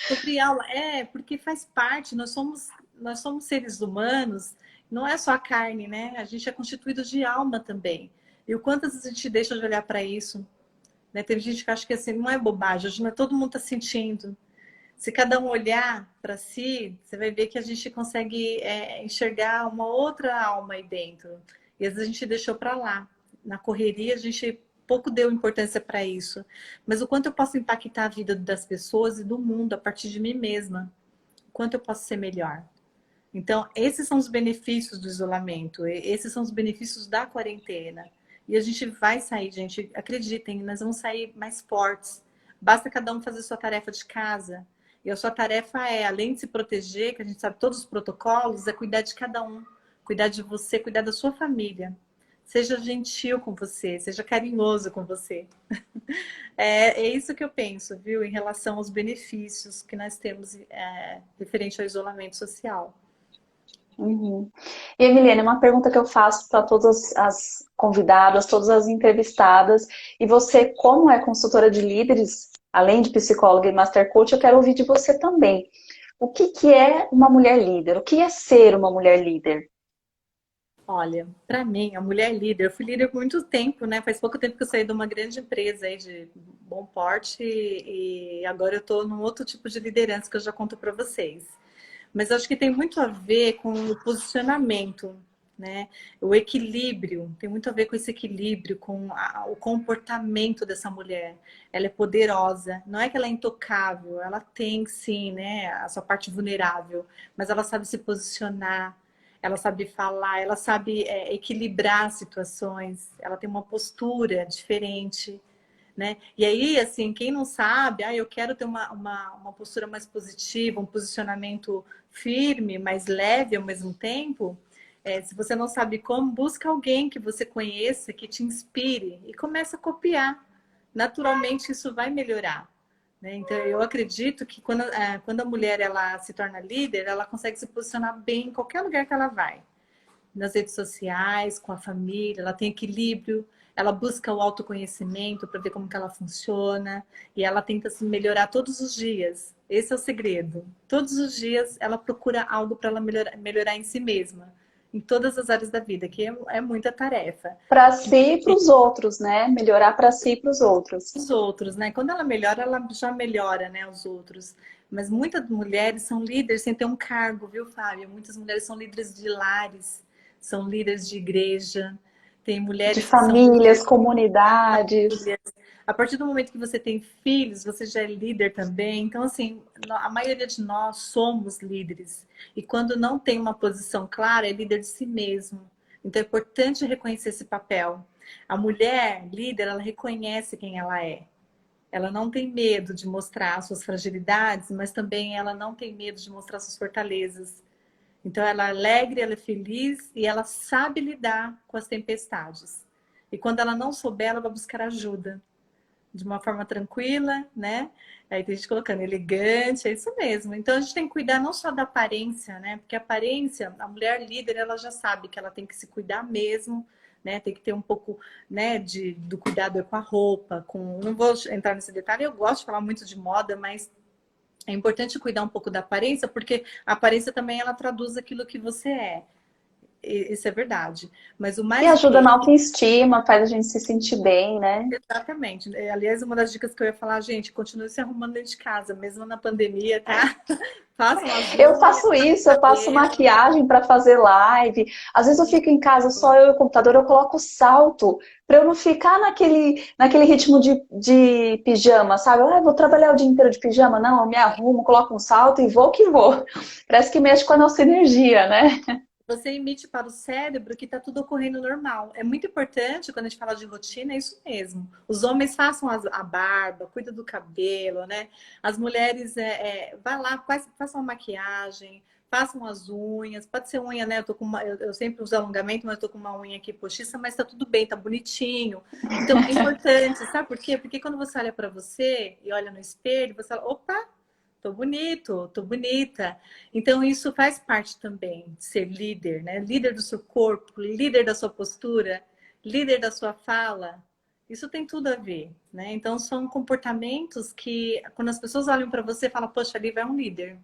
sobre aula, porque faz parte, nós somos seres humanos, não é só a carne, né? A gente é constituído de alma também. E o quanto às vezes a gente deixa de olhar para isso, né? Tem gente que acha que assim, não é bobagem, hoje não é, todo mundo está sentindo. Se cada um olhar para si, você vai ver que a gente consegue enxergar uma outra alma aí dentro. E às vezes a gente deixou para lá. Na correria, a gente pouco deu importância para isso. Mas o quanto eu posso impactar a vida das pessoas e do mundo a partir de mim mesma? O quanto eu posso ser melhor? Então, esses são os benefícios do isolamento, esses são os benefícios da quarentena. E a gente vai sair, gente, acreditem, nós vamos sair mais fortes. Basta cada um fazer sua tarefa de casa. E a sua tarefa é, além de se proteger, que a gente sabe todos os protocolos, é cuidar de cada um, cuidar de você, cuidar da sua família. Seja gentil com você, seja carinhoso com você. É isso que eu penso, viu, em relação aos benefícios que nós temos referente ao isolamento social. Uhum. E, Emiliane, uma pergunta que eu faço para todas as convidadas, todas as entrevistadas, e você, como é consultora de líderes, além de psicóloga e master coach, eu quero ouvir de você também. O que que é uma mulher líder? O que é ser uma mulher líder? Olha, para mim, a mulher líder, eu fui líder por muito tempo, né? Faz pouco tempo que eu saí de uma grande empresa aí de bom porte e agora eu estou num outro tipo de liderança que eu já conto para vocês. Mas acho que tem muito a ver com o posicionamento, né? O equilíbrio, tem muito a ver com esse equilíbrio, com o comportamento dessa mulher. Ela é poderosa, não é que ela é intocável, ela tem sim, né, a sua parte vulnerável, mas ela sabe se posicionar, ela sabe falar, ela sabe equilibrar situações, ela tem uma postura diferente, né? E aí, assim, quem não sabe, eu quero ter uma postura mais positiva, um posicionamento firme, mais leve ao mesmo tempo. Se você não sabe como, busca alguém que você conheça, que te inspire e começa a copiar. Naturalmente, isso vai melhorar. Né? Então, eu acredito que quando a mulher ela se torna líder, ela consegue se posicionar bem em qualquer lugar que ela vai, nas redes sociais, com a família, ela tem equilíbrio, ela busca o autoconhecimento para ver como que ela funciona e ela tenta se melhorar todos os dias. Esse é o segredo. Todos os dias ela procura algo para ela melhorar em si mesma, em todas as áreas da vida, que é muita tarefa. Para si e para os outros, né? Melhorar para si e para os outros. Os outros, né? Quando ela já melhora, né, os outros. Mas muitas mulheres são líderes sem ter um cargo, viu, Fábio? Muitas mulheres são líderes de lares, são líderes de igreja. Tem De mulheres que são famílias, líderes de comunidades. famílias. A partir do momento que você tem filhos, você já é líder também. Então, assim, a maioria de nós somos líderes. E quando não tem uma posição clara, é líder de si mesmo. Então, é importante reconhecer esse papel. A mulher líder, ela reconhece quem ela é. Ela não tem medo de mostrar suas fragilidades, mas também ela não tem medo de mostrar suas fortalezas. Então, ela é alegre, ela é feliz e ela sabe lidar com as tempestades. E quando ela não souber, ela vai buscar ajuda de uma forma tranquila, né? Aí tem gente colocando elegante, é isso mesmo. Então a gente tem que cuidar não só da aparência, né? Porque a aparência, a mulher líder, ela já sabe que ela tem que se cuidar mesmo, né? Tem que ter um pouco, né, do cuidado com a roupa, com. Não vou entrar nesse detalhe, eu gosto de falar muito de moda, mas é importante cuidar um pouco da aparência, porque a aparência também ela traduz aquilo que você é. Isso é verdade. Mas o E mais do ajuda que na autoestima, faz a gente se sentir bem, né? exatamente. Aliás, uma das dicas que eu ia falar, gente, continue se arrumando dentro de casa, mesmo na pandemia, tá? Façam as Eu unhas, faço façam o isso, eu faço cabelo. maquiagem para fazer live. Às vezes eu fico em casa só eu e o computador, eu coloco salto para eu não ficar naquele ritmo de pijama, sabe? Eu vou trabalhar o dia inteiro de pijama. Não, eu me arrumo, coloco um salto e vou que vou. Parece que mexe com a nossa energia, né? Você emite para o cérebro que está tudo ocorrendo normal. É muito importante, quando a gente fala de rotina, é isso mesmo. Os homens façam a barba, cuida do cabelo, né? As mulheres, vai lá, façam a maquiagem, façam as unhas. Pode ser unha, né? Eu sempre uso alongamento, mas eu tô com uma unha aqui postiça, mas tá tudo bem, tá bonitinho. Então, é importante, sabe por quê? Porque quando você olha para você e olha no espelho, você fala, opa! tô bonito, tô bonita. Então, isso faz parte também de ser líder, né? Líder do seu corpo, líder da sua postura, líder da sua fala. Isso tem tudo a ver, né? Então, são comportamentos que, quando as pessoas olham para você, falam, poxa, ali vai um líder.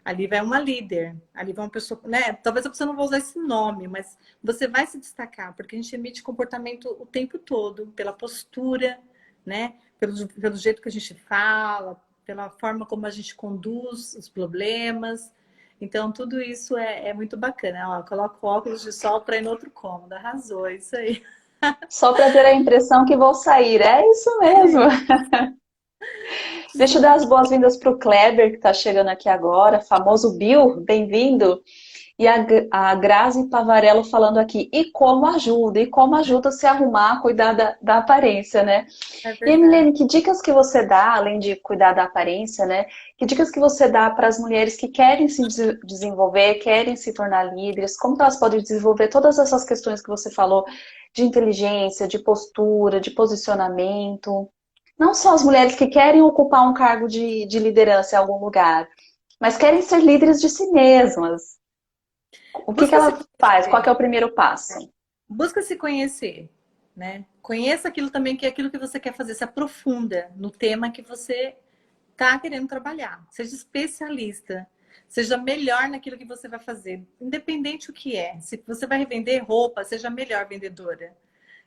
Ali vai uma líder, ali vai uma pessoa, né? Talvez a pessoa não vá usar esse nome, mas você vai se destacar, porque a gente emite comportamento o tempo todo, pela postura, né? Pelo jeito que a gente fala, pela forma como a gente conduz os problemas. Então, tudo isso é muito bacana. Ó, coloca o óculos de sol para ir no outro cômodo. Arrasou, é isso aí. Só para ter a impressão que vou sair. É isso mesmo. Deixa eu dar as boas-vindas para o Kleber, que está chegando aqui agora, famoso Bill, bem-vindo. E a Grazi Pavarello falando aqui, e como ajuda se arrumar, cuidar da aparência, né? É E verdade. Emilene, que dicas que você dá, além de cuidar da aparência, né? Que dicas que você dá para as mulheres que querem se desenvolver, querem se tornar líderes? Como que elas podem desenvolver todas essas questões que você falou de inteligência, de postura, de posicionamento? Não só as mulheres que querem ocupar um cargo de liderança em algum lugar, mas querem ser líderes de si mesmas. O que Busca se ela faz? Qual conhecer. que é o primeiro passo? Busca se conhecer, né? Conheça aquilo também que é aquilo que você quer fazer, se aprofunda no tema que você está querendo trabalhar. Seja especialista, seja melhor naquilo que você vai fazer, independente o que é. Se você vai vender roupa, seja a melhor vendedora.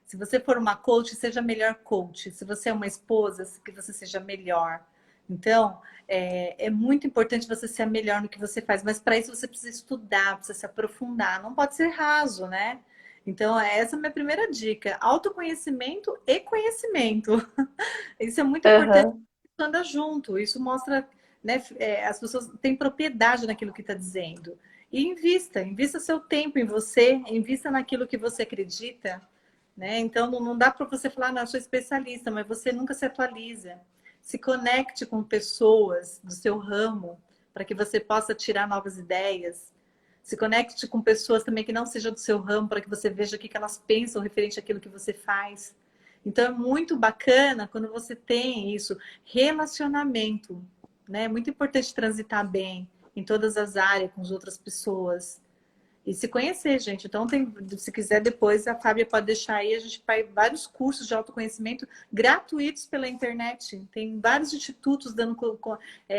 Se você for uma coach, seja a melhor coach. Se você é uma esposa, que você seja melhor. Então, é muito importante você ser a melhor no que você faz, mas para isso você precisa estudar, precisa se aprofundar. Não pode ser raso, né? Então, essa é a minha primeira dica: autoconhecimento e conhecimento. Isso é muito importante, Aham. isso anda junto. Isso mostra, né, as pessoas têm propriedade naquilo que está dizendo. E invista seu tempo em você, invista naquilo que você acredita, né? Então, não dá para você falar, não, eu sou especialista, mas você nunca se atualiza. Se conecte com pessoas do seu ramo para que você possa tirar novas ideias. Se conecte com pessoas também que não sejam do seu ramo para que você veja o que elas pensam referente àquilo que você faz. Então, é muito bacana quando você tem isso. Relacionamento, né? É muito importante transitar bem em todas as áreas com as outras pessoas. E se conhecer, gente. Então, se quiser depois, a Fábia pode deixar aí. A gente faz vários cursos de autoconhecimento gratuitos pela internet. Tem vários institutos dando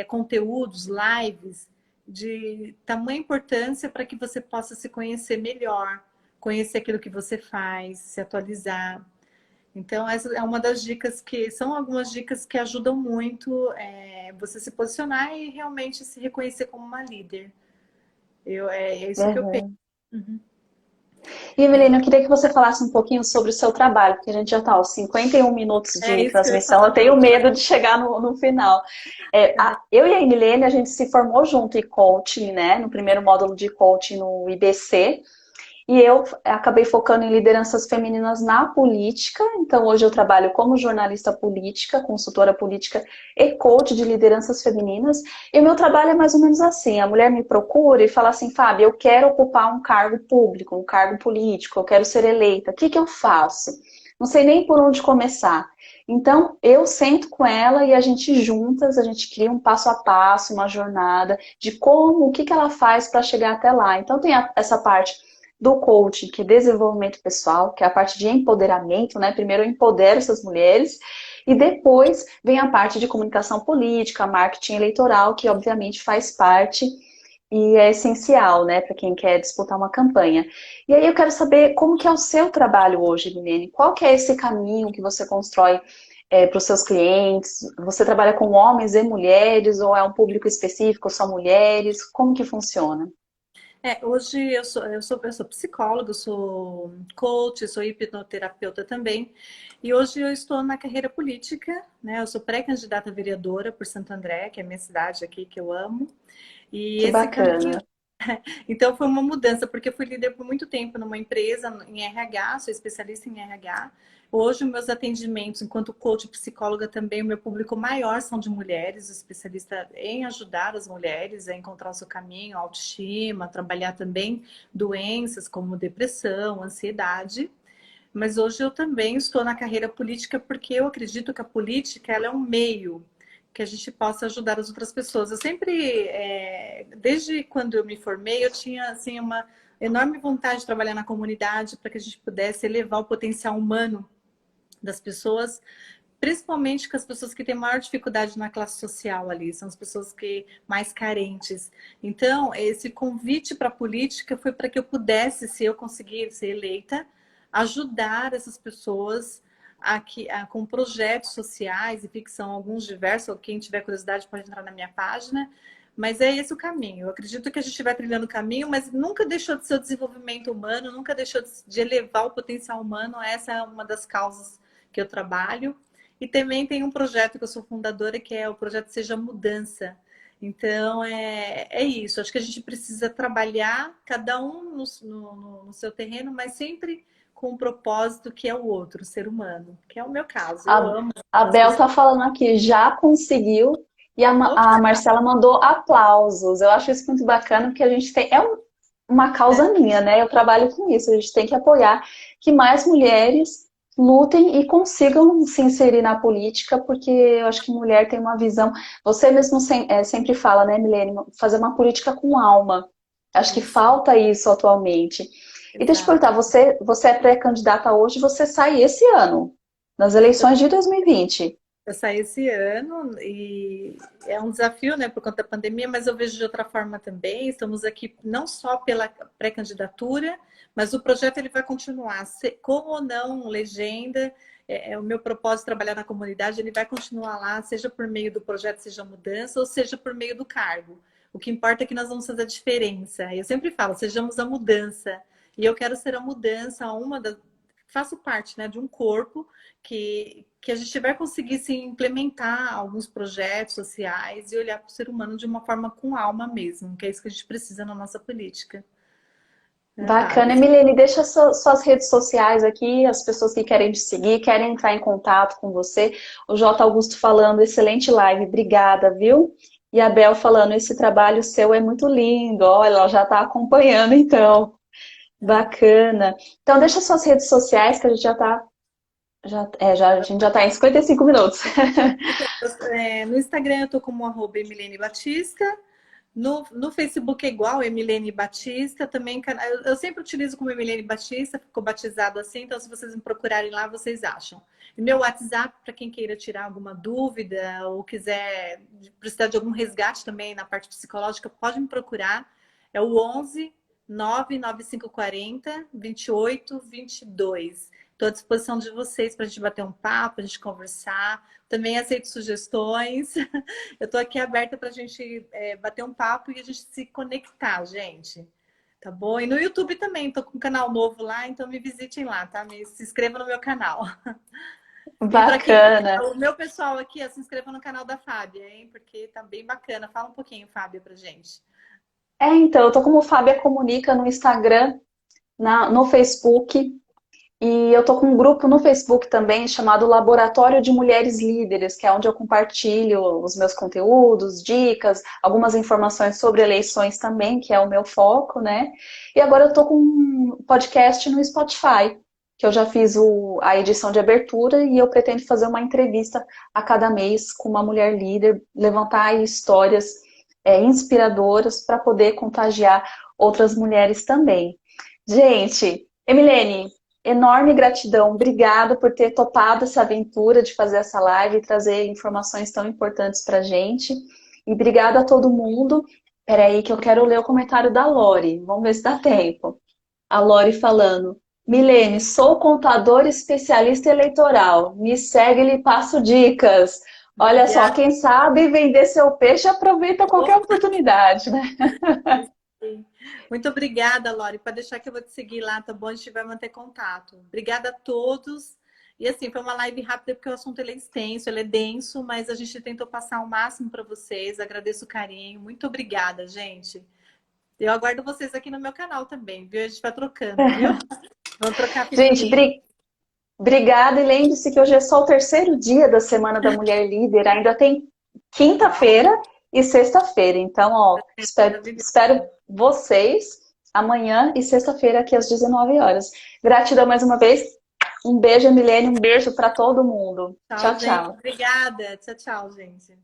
conteúdos, lives, de tamanha importância para que você possa se conhecer melhor, conhecer aquilo que você faz, se atualizar. Então, essa é uma das dicas que são algumas dicas que ajudam muito você se posicionar e realmente se reconhecer como uma líder. É isso que eu penso. Aham. Uhum. E, Evelina, eu queria que você falasse um pouquinho sobre o seu trabalho, porque a gente já está aos 51 minutos É de isso que eu ia transmissão, eu falar para tenho você. medo de chegar no final. Eu e a Emilene, a gente se formou junto em coaching, né? No primeiro módulo de coaching no IBC, e eu acabei focando em lideranças femininas na política. Então, hoje eu trabalho como jornalista política, consultora política e coach de lideranças femininas. E o meu trabalho é mais ou menos assim: a mulher me procura e fala assim, Fábio, eu quero ocupar um cargo público, um cargo político, eu quero ser eleita. O que eu faço? Não sei nem por onde começar. Então, eu sento com ela e a gente juntas, a gente cria um passo a passo, uma jornada de como, o que ela faz para chegar até lá. Então, tem essa parte do coaching, que é desenvolvimento pessoal, que é a parte de empoderamento, né? Primeiro eu empodero essas mulheres e depois vem a parte de comunicação política, marketing eleitoral, que obviamente faz parte e é essencial, né, para quem quer disputar uma campanha. E aí eu quero saber como que é o seu trabalho hoje, Milene. Qual que é esse caminho que você constrói para os seus clientes? Você trabalha com homens e mulheres ou é um público específico, são mulheres? Como que funciona? Hoje eu sou psicóloga, eu sou coach, eu sou hipnoterapeuta também. E hoje eu estou na carreira política, né? Eu sou pré-candidata a vereadora por Santo André, que é a minha cidade aqui, que eu amo. E Que esse caminho, bacana. então foi uma mudança, porque eu fui líder por muito tempo numa empresa em RH, sou especialista em RH. Hoje, os meus atendimentos, enquanto coach e psicóloga também, o meu público maior são de mulheres, especialista em ajudar as mulheres a encontrar o seu caminho, autoestima, trabalhar também doenças como depressão, ansiedade. Mas hoje eu também estou na carreira política porque eu acredito que a política ela é um meio que a gente possa ajudar as outras pessoas. Eu sempre, desde quando eu me formei, eu tinha assim uma enorme vontade de trabalhar na comunidade para que a gente pudesse elevar o potencial humano das pessoas, principalmente com as pessoas que têm maior dificuldade na classe social ali, são as pessoas que mais carentes. Então, esse convite para a política foi para que eu pudesse, se eu conseguir ser eleita, ajudar essas pessoas com projetos sociais e ficção, alguns diversos, quem tiver curiosidade pode entrar na minha página, mas é esse o caminho. Eu acredito que a gente vai trilhando o caminho, mas nunca deixou de ser o desenvolvimento humano, nunca deixou de elevar o potencial humano. Essa é uma das causas que eu trabalho. E também tem um projeto que eu sou fundadora, que é o projeto Seja Mudança. Então, é isso. Acho que a gente precisa trabalhar, cada um no seu terreno, mas sempre com um propósito que é o outro, o ser humano, que é o meu caso. Eu A, amo a as Bel pessoas. tá falando aqui, já conseguiu, e a Opa! Marcela mandou aplausos. Eu acho isso muito bacana, porque a gente tem. Uma causa minha, né? Eu trabalho com isso, a gente tem que apoiar que mais mulheres lutem e consigam se inserir na política, porque eu acho que mulher tem uma visão. Você mesmo sempre fala, né, Milene, fazer uma política com alma. Acho que Isso, falta isso atualmente. E deixa eu te exato. perguntar, você é pré-candidata hoje, você sai esse ano, nas eleições de 2020. Eu saí esse ano e é um desafio, né, por conta da pandemia, mas eu vejo de outra forma também. Estamos aqui não só pela pré-candidatura, mas o projeto ele vai continuar, com ou não legenda. É o meu propósito trabalhar na comunidade, ele vai continuar lá, seja por meio do projeto Seja Mudança, ou seja por meio do cargo. O que importa é que nós vamos fazer a diferença. Eu sempre falo, sejamos a mudança. E eu quero ser a mudança, faço parte, né, de um corpo que a gente vai conseguir se implementar alguns projetos sociais e olhar para o ser humano de uma forma com alma mesmo, que é isso que a gente precisa na nossa política, né, Bacana, Fábio? Emiliane, deixa suas redes sociais aqui, as pessoas que querem te seguir, querem entrar em contato com você. O J. Augusto falando, excelente live, obrigada, viu? E a Bel falando, esse trabalho seu é muito lindo, olha, ela já está acompanhando então. Bacana. Então deixa suas redes sociais que a gente a gente já está em 55 minutos. No Instagram eu tô como @Emilene Batista. No Facebook é igual, Emilene Batista. Também, eu sempre utilizo como Emilene Batista, ficou batizado assim, então se vocês me procurarem lá, vocês acham. E meu WhatsApp, para quem queira tirar alguma dúvida ou quiser precisar de algum resgate também na parte psicológica, pode me procurar. É o 11 99540 2822. Estou à disposição de vocês para a gente bater um papo, a gente conversar. Também aceito sugestões. Eu estou aqui aberta para a gente bater um papo e a gente se conectar, gente. Tá bom? E no YouTube também, estou com um canal novo lá, então me visitem lá, tá? Se inscreva no meu canal. E para quem Bacana. o meu pessoal aqui, se inscreva no canal da Fábia, hein? Porque tá bem bacana. Fala um pouquinho, Fábia, pra gente. Então, eu tô como Fábia Comunica no Instagram, no Facebook. E eu tô com um grupo no Facebook também chamado Laboratório de Mulheres Líderes, que é onde eu compartilho os meus conteúdos, dicas, algumas informações sobre eleições também, que é o meu foco, né? E agora eu tô com um podcast no Spotify, que eu já fiz a edição de abertura e eu pretendo fazer uma entrevista a cada mês com uma mulher líder, levantar aí histórias inspiradoras para poder contagiar outras mulheres também. Gente, Emilene, enorme gratidão. Obrigada por ter topado essa aventura de fazer essa live e trazer informações tão importantes para a gente. E obrigada a todo mundo. Peraí que eu quero ler o comentário da Lori. Vamos ver se dá tempo. A Lori falando. Milene, sou contadora especialista eleitoral. Me segue e lhe passo dicas. Olha só, Obrigada. quem sabe vender seu peixe aproveita qualquer oportunidade, né? Sim. Muito obrigada, Lori. Para deixar que eu vou te seguir lá, tá bom? A gente vai manter contato. Obrigada a todos. E assim, foi uma live rápida porque o assunto ele é extenso, ele é denso, mas a gente tentou passar o máximo para vocês. Agradeço o carinho. Muito obrigada, gente. Eu aguardo vocês aqui no meu canal também, viu? A gente vai trocando, viu? Vamos trocar Gente, figurinha. obrigada e lembre-se que hoje é só o terceiro dia da Semana da Mulher Líder. Ainda tem Uau, quinta-feira e sexta-feira. Então, ó, maravilhoso. espero vocês amanhã e sexta-feira aqui às 19 horas. Gratidão mais uma vez. Um beijo, Milene, um beijo para todo mundo. Tchau, Tchau, gente. tchau. Obrigada. Tchau, tchau, gente.